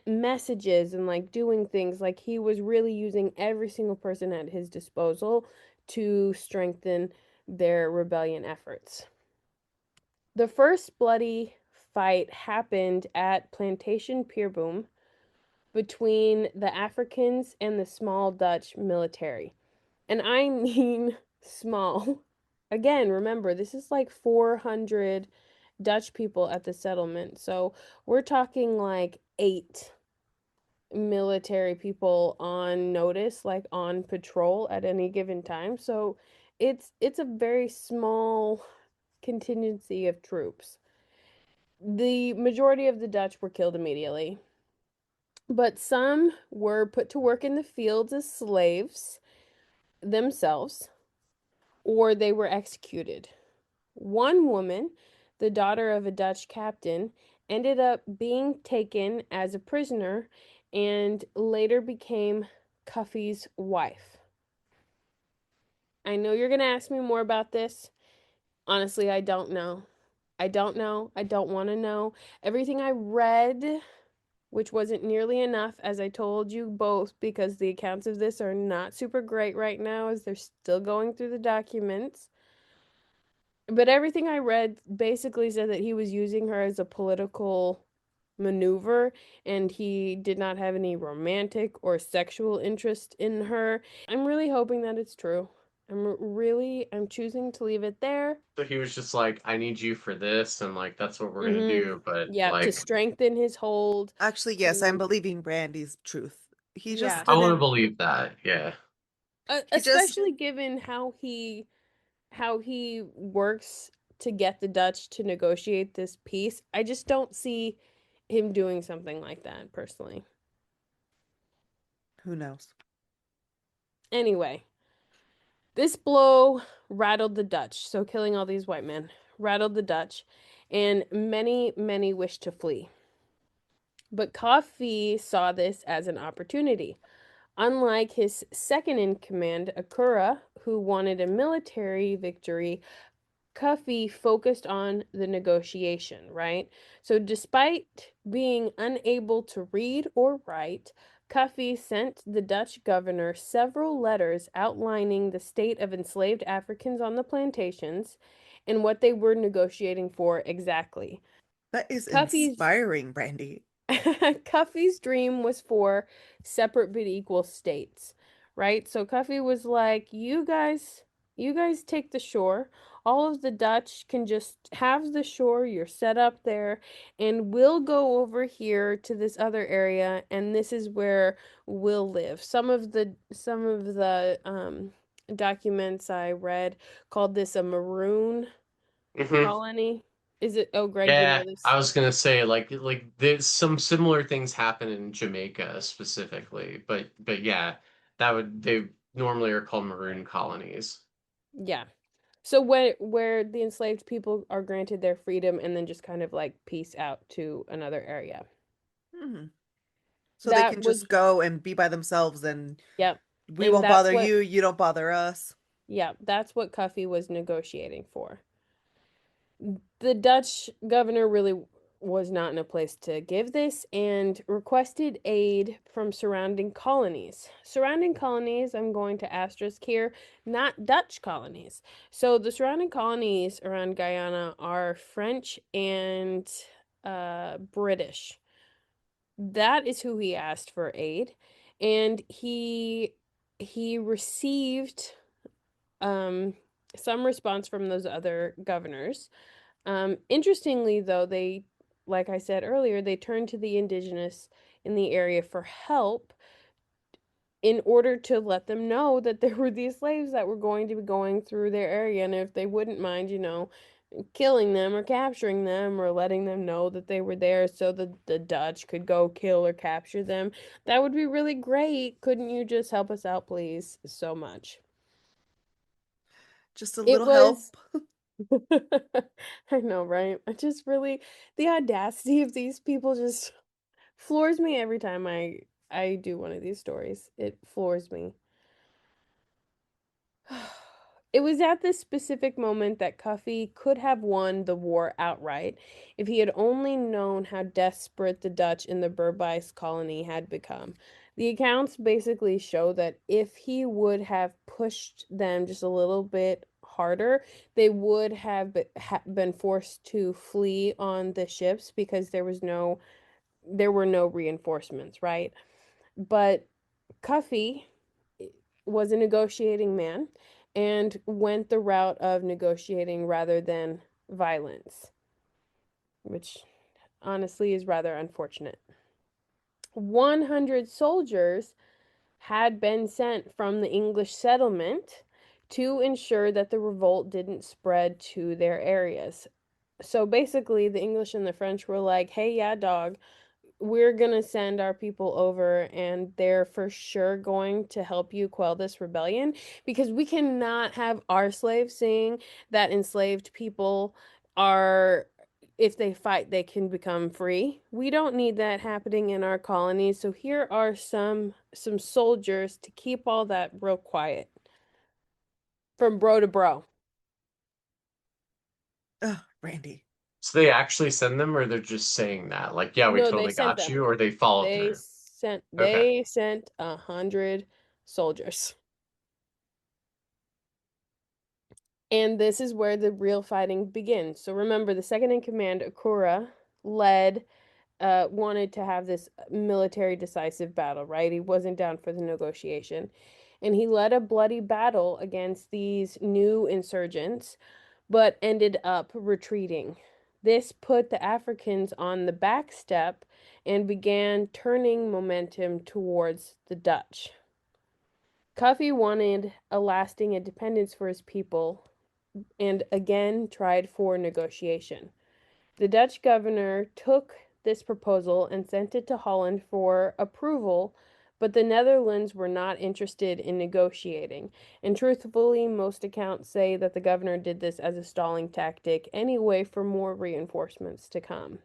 messages and like doing things. Like he was really using every single person at his disposal to strengthen their rebellion efforts. The first bloody fight happened at Plantation Pierboom between the Africans and the small Dutch military. And I mean small. Again, remember, this is like 400 Dutch people at the settlement. So we're talking like 8 military people on notice, like on patrol at any given time. So it's a very small contingency of troops. The majority of the Dutch were killed immediately, but some were put to work in the fields as slaves themselves, or they were executed. One woman, the daughter of a Dutch captain, ended up being taken as a prisoner and later became Cuffy's wife. I know you're going to ask me more about this. Honestly, I don't know. I don't know. I don't want to know. Everything I read, which wasn't nearly enough, as I told you both, because the accounts of this are not super great right now as they're still going through the documents. But everything I read basically said that he was using her as a political maneuver and he did not have any romantic or sexual interest in her. I'm really hoping that it's true. I'm choosing to leave it there. So he was just like, I need you for this, and like that's what we're gonna Mm-hmm. do. But Yeah, to like, strengthen his hold, Actually, yes, I'm to believing Brandy's truth. He just yeah. I want to didn't, believe that. Yeah. he just, Especially given how he works to get the Dutch to negotiate this peace. I just don't see him doing something like that personally. who knows? Anyway, this blow rattled the Dutch, so killing all these white men rattled the Dutch, and many, many wished to flee. But Coffee saw this as an opportunity. Unlike his second in command, Akura, who wanted a military victory, Cuffy focused on the negotiation, right? So, despite being unable to read or write, Cuffy sent the Dutch governor several letters outlining the state of enslaved Africans on the plantations and what they were negotiating for exactly. That is Cuffy's inspiring, Brandy. Cuffy's dream was for separate but equal states, right? So Cuffy was like, you guys take the shore. All of the Dutch can just have the shore. You're set up there, and we'll go over here to this other area, and this is where we'll live. Some of the documents I read called this a maroon Hmm. colony. Is it? Oh, Greg, you know Yeah, I this. was gonna say like there's some similar things happen in Jamaica specifically, but yeah, that would they normally are called maroon colonies. Yeah. So where the enslaved people are granted their freedom and then just kind of like peace out to another area. Hmm. So they That can was just go and be by themselves and yep. we And won't bother you, you don't bother us. that's what Cuffy was negotiating for. The Dutch governor really was not in a place to give this and requested aid from surrounding colonies. Surrounding colonies, I'm going to asterisk here, not Dutch colonies. So the surrounding colonies around Guyana are French and British. That is who he asked for aid, and he received um some response from those other governors. Interestingly, though, like I said earlier, they turned to the indigenous in the area for help in order to let them know that there were these slaves that were going to be going through their area, and if they wouldn't mind, killing them or capturing them or letting them know that they were there so that the Dutch could go kill or capture them, that would be really great. Couldn't you just help us out, please? So much. Just a It little was help. I know, right? I just really the audacity of these people just floors me every time I do one of these stories. It floors me. It was at this specific moment that Cuffy could have won the war outright if he had only known how desperate the Dutch in the Berbice colony had become. The accounts basically show that if he would have pushed them just a little bit harder, they would have been forced to flee on the ships because there were no reinforcements, right? But Cuffy was a negotiating man and went the route of negotiating rather than violence, which honestly is rather unfortunate. 100 soldiers had been sent from the English settlement to ensure that the revolt didn't spread to their areas. So basically, the English and the French were like, hey, yeah, dog, we're gonna send our people over and they're for sure going to help you quell this rebellion because we cannot have our slaves saying that enslaved people are if they fight they can become free. We don't need that happening in our colonies. So here are some soldiers to keep all that real quiet from bro to bro. Ugh, Brandy. So they actually send them, or they're just saying that, like, yeah, we No, they totally sent got them. you, or they follow They through. sent Okay. they sent 100 soldiers. And this is where the real fighting begins. So remember, the second in command, Akura, led wanted to have this military decisive battle, right? He wasn't down for the negotiation. And he led a bloody battle against these new insurgents, but ended up retreating. This put the Africans on the back step and began turning momentum towards the Dutch. Cuffy wanted a lasting independence for his people and again tried for negotiation. The Dutch governor took this proposal and sent it to Holland for approval, but the Netherlands were not interested in negotiating. And truthfully, most accounts say that the governor did this as a stalling tactic anyway for more reinforcements to come.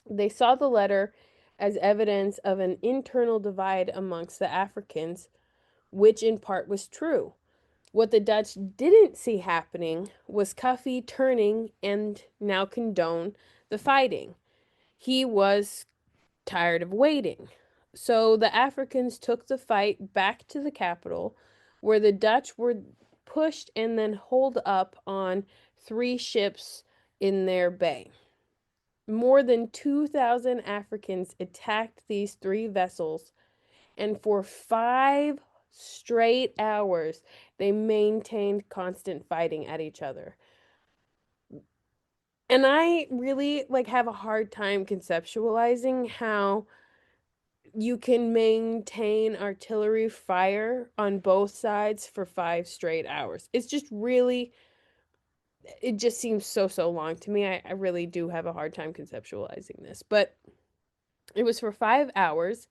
They saw the letter as evidence of an internal divide amongst the Africans, which in part was true. What the Dutch didn't see happening was Cuffy turning and now condone the fighting. He was tired of waiting. So the Africans took the fight back to the capital, where the Dutch were pushed and then holed up on three ships in their bay. More than 2,000 Africans attacked these three vessels, and for 5 straight hours, they maintained constant fighting at each other. And I really like have a hard time conceptualizing how you can maintain artillery fire on both sides for 5 straight hours. It's just really, it just seems so long to me. I really do have a hard time conceptualizing this. But it was for 5 hours,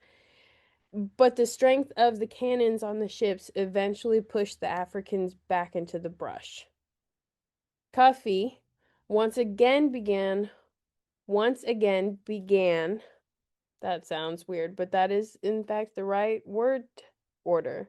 but the strength of the cannons on the ships eventually pushed the Africans back into the brush. Cuffy once again began, that sounds weird, but that is in fact the right word order,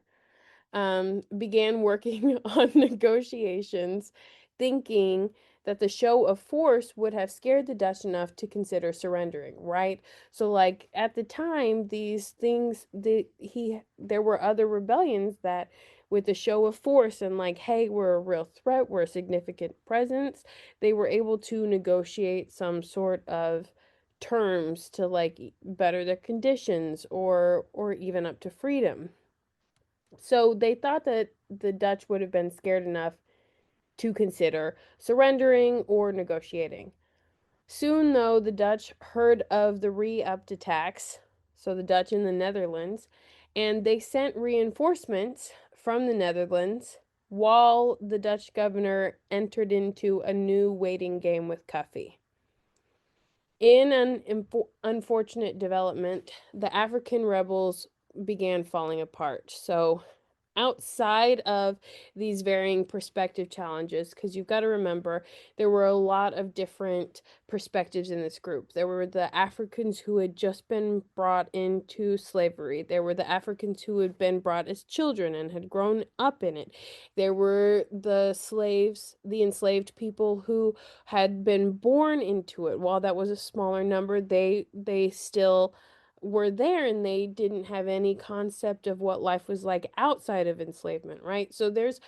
began working on negotiations, thinking that the show of force would have scared the Dutch enough to consider surrendering, right? So like at the time, these things there were other rebellions that with the show of force and like, hey, we're a real threat, we're a significant presence, they were able to negotiate some sort of terms to like better their conditions or even up to freedom. So they thought that the Dutch would have been scared enough to consider surrendering or negotiating. Soon, though, the Dutch heard of the re upped attacks, so the Dutch in the Netherlands, and they sent reinforcements from the Netherlands while the Dutch governor entered into a new waiting game with Cuffy. In an unfortunate development, the African rebels began falling apart. So outside of these varying perspective challenges, because you've got to remember there were a lot of different perspectives in this group. There were the Africans who had just been brought into slavery, there were the Africans who had been brought as children and had grown up in it, there were the slaves, the enslaved people who had been born into it. While that was a smaller number, they still were there and they didn't have any concept of what life was like outside of enslavement, right? So there's,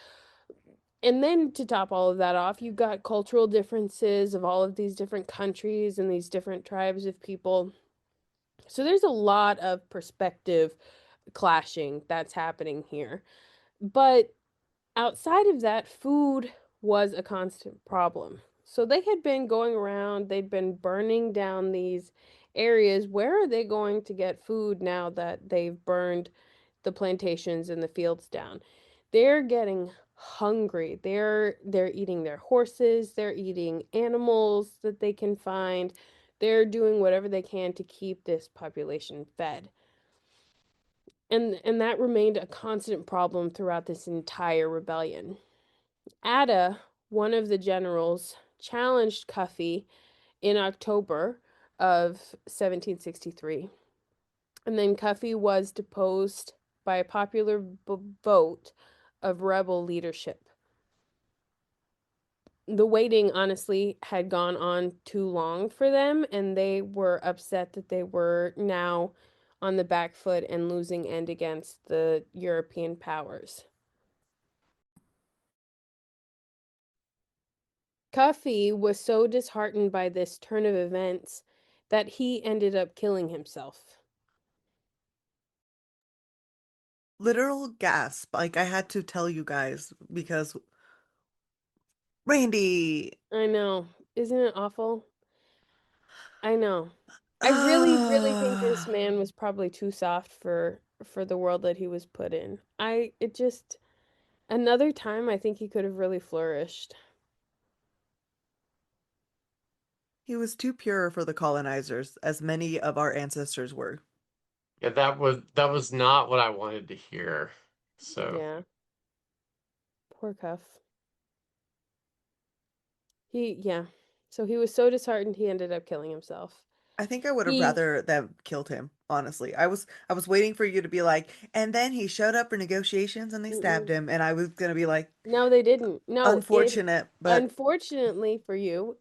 and then to top all of that off, you've got cultural differences of all of these different countries and these different tribes of people. So there's a lot of perspective clashing that's happening here. But outside of that, food was a constant problem. So they had been going around, they'd been burning down these areas. Where are they going to get food now that they've burned the plantations and the fields down? They're getting hungry. They're eating their horses, they're eating animals that they can find. They're doing whatever they can to keep this population fed. And that remained a constant problem throughout this entire rebellion. Ada, one of the generals, challenged Cuffy in October of 1763, and then Cuffy was deposed by a popular vote of rebel leadership. The waiting, honestly, had gone on too long for them, and they were upset that they were now on the back foot and losing end against the European powers. Cuffy was so disheartened by this turn of events that he ended up killing himself. Literal gasp. Like I had to tell you guys because Randy. I know. Isn't it awful? I know. I really, really think this Ah, man was probably too soft for the world that he was put in. It just another time I think he could have really flourished. he was too pure for the colonizers, as many of our ancestors were. Yeah, that was not what I wanted to hear. So, Yeah, poor Cuff. Yeah. So he was so disheartened he ended up killing himself. I think I would have He, rather them killed him, honestly. I was waiting for you to be like, and then he showed up for negotiations and they stabbed mm-mm. him, and I was gonna be like, No, they didn't. No, it unfortunate, but unfortunately for you,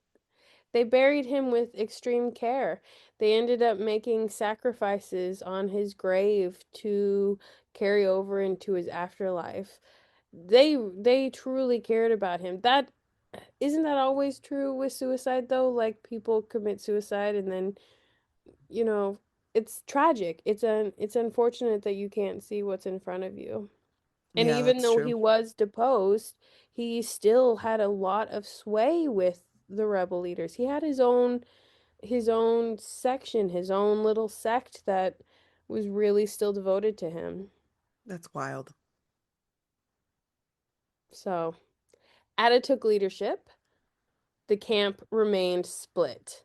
they buried him with extreme care. They ended up making sacrifices on his grave to carry over into his afterlife. They truly cared about him. That isn't that always true with suicide though? Like people commit suicide and then, you know, it's tragic. It's unfortunate that you can't see what's in front of you. And yeah, even that's though true. he was deposed, he still had a lot of sway with the rebel leaders. He had his own section, his own little sect that was really still devoted to him. That's wild. So, Atta took leadership. The camp remained split.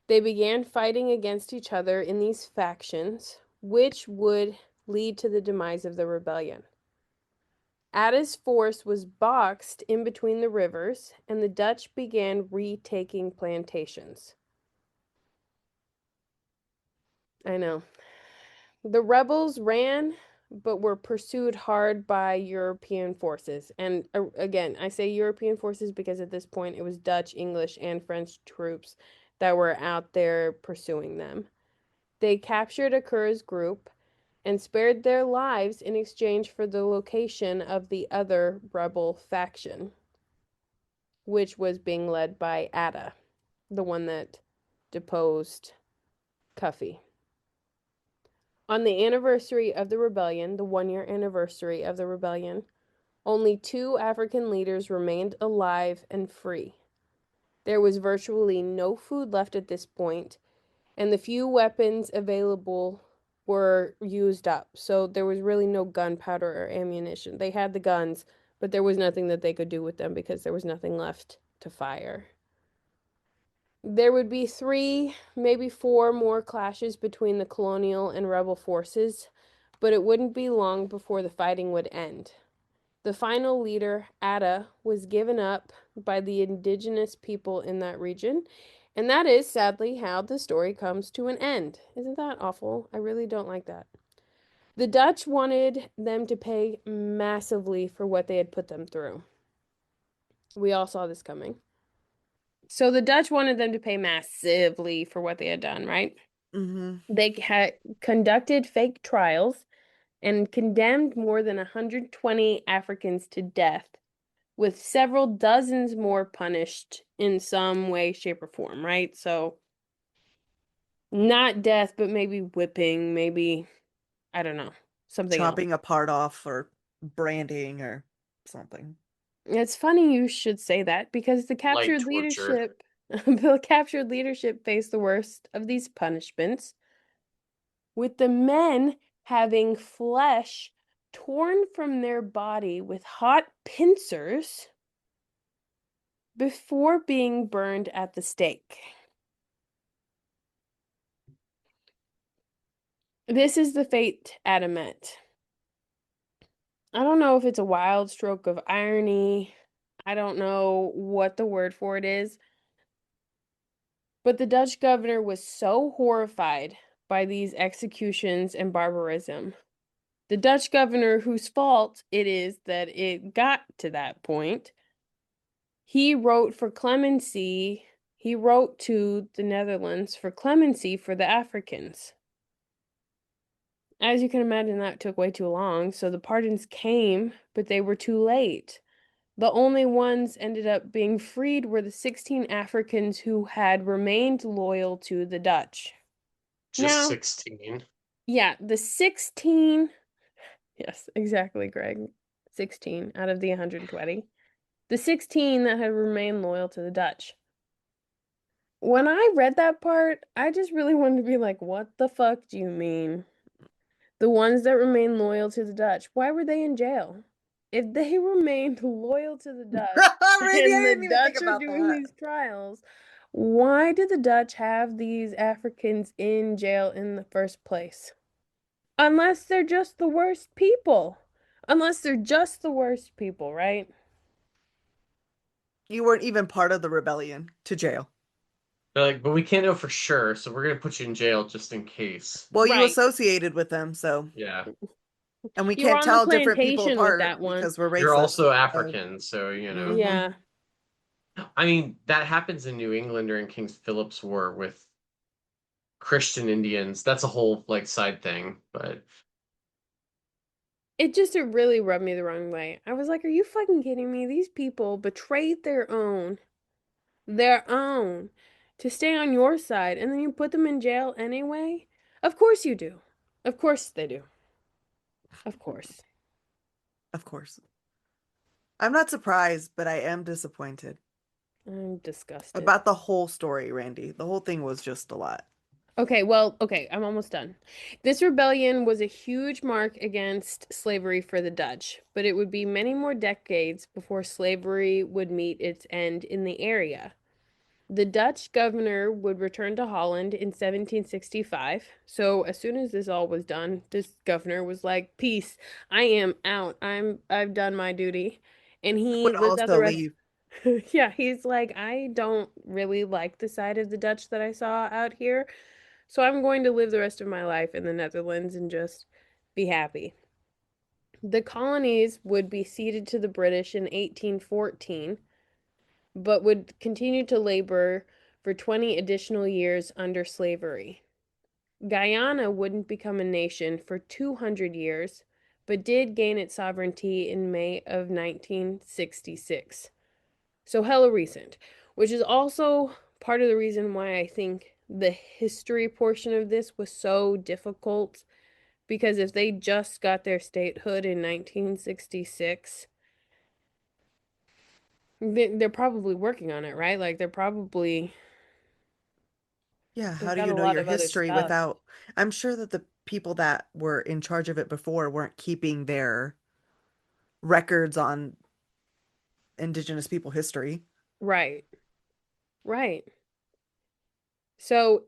They began fighting against each other in these factions, which would lead to the demise of the rebellion. Atta's force was boxed in between the rivers, and the Dutch began retaking plantations. I know. The rebels ran, but were pursued hard by European forces. And again, I say European forces because at this point it was Dutch, English, and French troops that were out there pursuing them. They captured a Kur's group and spared their lives in exchange for the location of the other rebel faction, which was being led by Atta, the one that deposed Cuffy. On the anniversary of the rebellion, the 1 year anniversary of the rebellion, only two African leaders remained alive and free. There was virtually no food left at this point, and the few weapons available were used up. So there was really no gunpowder or ammunition. They had the guns, but there was nothing that they could do with them because there was nothing left to fire. There would be three, maybe four more clashes between the colonial and rebel forces, but it wouldn't be long before the fighting would end. The final leader, Atta, was given up by the indigenous people in that region, and that is sadly how the story comes to an end. Isn't that awful? I really don't like that. The Dutch wanted them to pay massively for what they had put them through. We all saw this coming. So the Dutch wanted them to pay massively for what they had done, right? Mm-hmm. They had conducted fake trials and condemned more than 120 Africans to death, with several dozens more punished in some way, shape, or form, right? So not death, but maybe whipping, maybe, I don't know, something else. Chopping a part off or branding or something. It's funny you should say that because light torture. the captured leadership faced the worst of these punishments, with the men having flesh torn from their body with hot pincers before being burned at the stake. This is the fate Adam met. I don't know if it's a wild stroke of irony. I don't know what the word for it is, but the Dutch governor was so horrified by these executions and barbarism. The Dutch governor, whose fault it is that it got to that point, he wrote for clemency. He wrote to the Netherlands for clemency for the Africans. As you can imagine, that took way too long, so the pardons came, but they were too late. The only ones ended up being freed were the 16 Africans who had remained loyal to the Dutch. Just Now, 16. yeah, the 16, yes, exactly, Greg. 16 out of the 120. The 16 that had remained loyal to the Dutch. When I read that part, I just really wanted to be like, what the fuck do you mean? The ones that remained loyal to the Dutch, why were they in jail? If they remained loyal to the Dutch Randy, and I the didn't even think Dutch are about doing that. these trials, why did the Dutch have these Africans in jail in the first place? Unless they're just the worst people. Unless they're just the worst people, right? You weren't even part of the rebellion to jail. They're like, but we can't know for sure, so we're gonna put you in jail just in case. Well, you Right. associated with them, so. Yeah. And we You were can't on the tell different people plantation with apart that one. because we're You're racist. also So, African, so you know. hmm. Yeah. I mean, that happens in New England during King Philip's War with Christian Indians. That's a whole like side thing, but It really rubbed me the wrong way. I was like, are you fucking kidding me? These people betrayed their own, to stay on your side, and then you put them in jail anyway? Of course you do. Of course they do. Of course. Of course. I'm not surprised, but I am disappointed I'm disgusted. about the whole story, Randy. The whole thing was just a lot. Okay, well, okay, I'm almost done. This rebellion was a huge mark against slavery for the Dutch, but it would be many more decades before slavery would meet its end in the area. The Dutch governor would return to Holland in 1765. So as soon as this all was done, this governor was like, "Peace. I am out. I've done my duty." And I he would lived out the also rest. leave. Yeah, he's like, "I don't really like the side of the Dutch that I saw out here, so I'm going to live the rest of my life in the Netherlands and just be happy." The colonies would be ceded to the British in 1814, but would continue to labor for 20 additional years under slavery. Guyana wouldn't become a nation for 200 years, but did gain its sovereignty in May of 1966. So, hella recent, which is also part of the reason why I think the history portion of this was so difficult. Because if they just got their statehood in 1966, they're probably working on it, right? Like Yeah, they've how do got you a know lot your of other history stuff. without? I'm sure that the people that were in charge of it before weren't keeping their records on Indigenous people history. Right. Right. So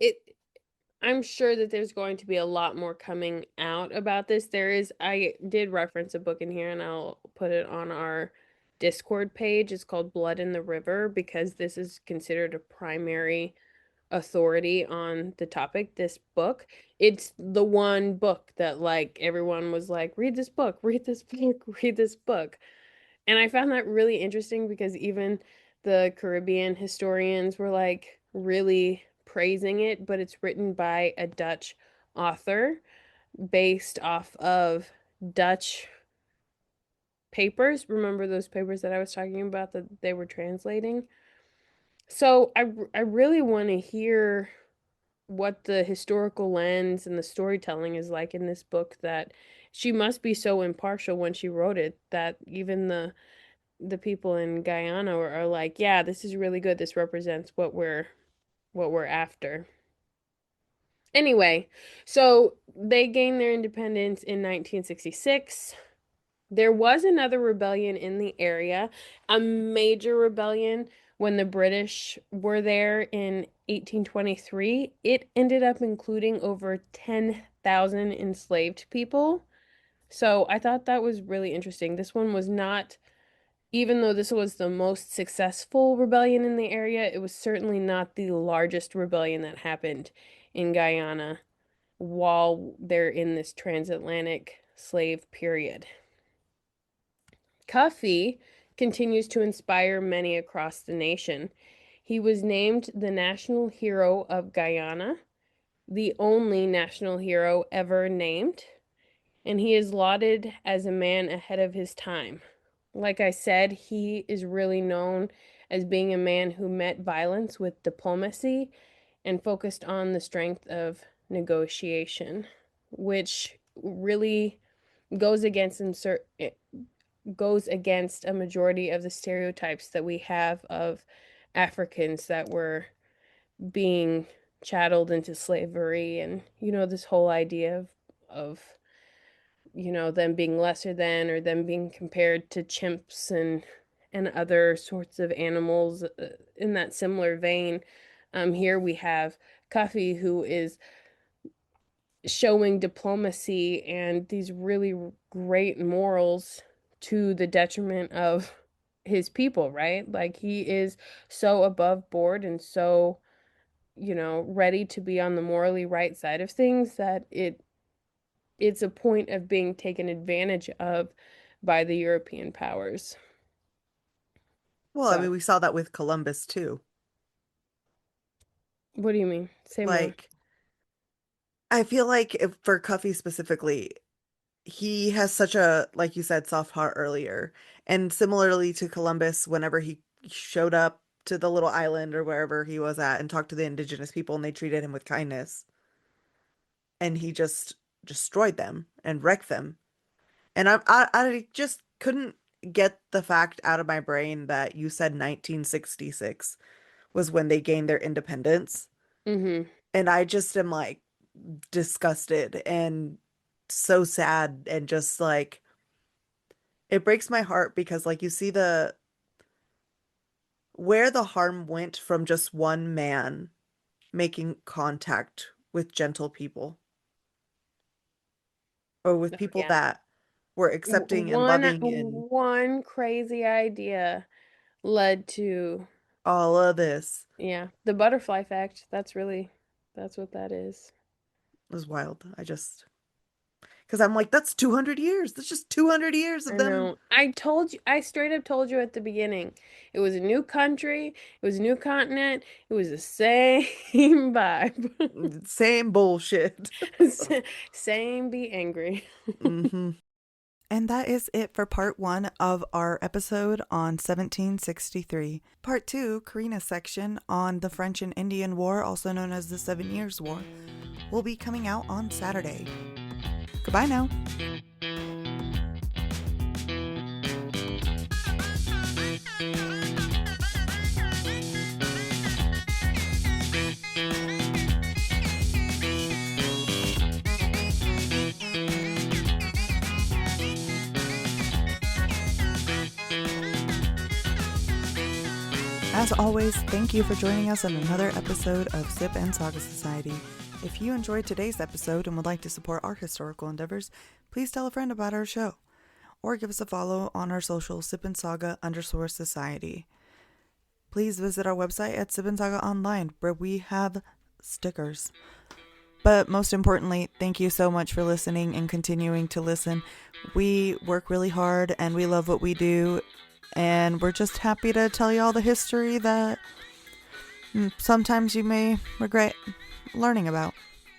I'm sure that there's going to be a lot more coming out about this. I did reference a book in here and I'll put it on our Discord page. It's called Blood in the River because this is considered a primary authority on the topic, this book. It's the one book that like everyone was like, read this book, read this book, read this book. And I found that really interesting because even the Caribbean historians were like really praising it, but it's written by a Dutch author based off of Dutch papers. Remember those papers that I was talking about that they were translating? So I really want to hear what the historical lens and the storytelling is like in this book, that she must be so impartial when she wrote it that even the people in Guyana are like, yeah, this is really good. This represents what we're after. Anyway, so they gained their independence in 1966. There was another rebellion in the area, a major rebellion when the British were there in 1823. It ended up including over 10,000 enslaved people. So I thought that was really interesting. This one was not, even though this was the most successful rebellion in the area, it was certainly not the largest rebellion that happened in Guyana while they're in this transatlantic slave period. Cuffy continues to inspire many across the nation. He was named the National Hero of Guyana, the only national hero ever named, and he is lauded as a man ahead of his time. Like I said, he is really known as being a man who met violence with diplomacy and focused on the strength of negotiation, which really goes against goes against a majority of the stereotypes that we have of Africans that were being chatteled into slavery, and this whole idea of them being lesser than, or them being compared to chimps and other sorts of animals in that similar vein. Here we have Cuffy, who is showing diplomacy and these really great morals to the detriment of his people, right? Like, he is so above board and so, ready to be on the morally right side of things that it's a point of being taken advantage of by the European powers. Well, I mean, So, we saw that with Columbus too. what do you mean? Say more. Like, I feel like if, for Cuffy specifically, he has such a, like you said, soft heart earlier. And similarly to Columbus, whenever he showed up to the little island or wherever he was at and talked to the indigenous people and they treated him with kindness, and he just destroyed them and wrecked them. And I just couldn't get the fact out of my brain that you said 1966 was when they gained their independence. Mm-hmm. And I just am like disgusted and so sad and just like it breaks my heart because like you see the where the harm went from just one man making contact with gentle people or with Oh, people yeah. that were accepting and One loving and one crazy idea led to, all of this yeah, the butterfly effect. That's what that is. was wild. I just because I'm like that's 200 years. That's just 200 years of I them. know. I straight up told you at the beginning. It was a new country, it was a new continent, it was the same vibe. Same bullshit. Same be angry. hmm And that is it for part one of our episode on 1763. Part two, Karina's section on the French and Indian War, also known as the 7 Years' War, will be coming out on Saturday. Goodbye now. As always, thank you for joining us on another episode of Sip and Saga Society. If you enjoyed today's episode and would like to support our historical endeavors, please tell a friend about our show, or give us a follow on our social sipandsaga_society. Please visit our website at sipandsaga.online, where we have stickers. But most importantly, thank you so much for listening and continuing to listen. We work really hard and we love what we do. And we're just happy to tell you all the history that sometimes you may regret learning about.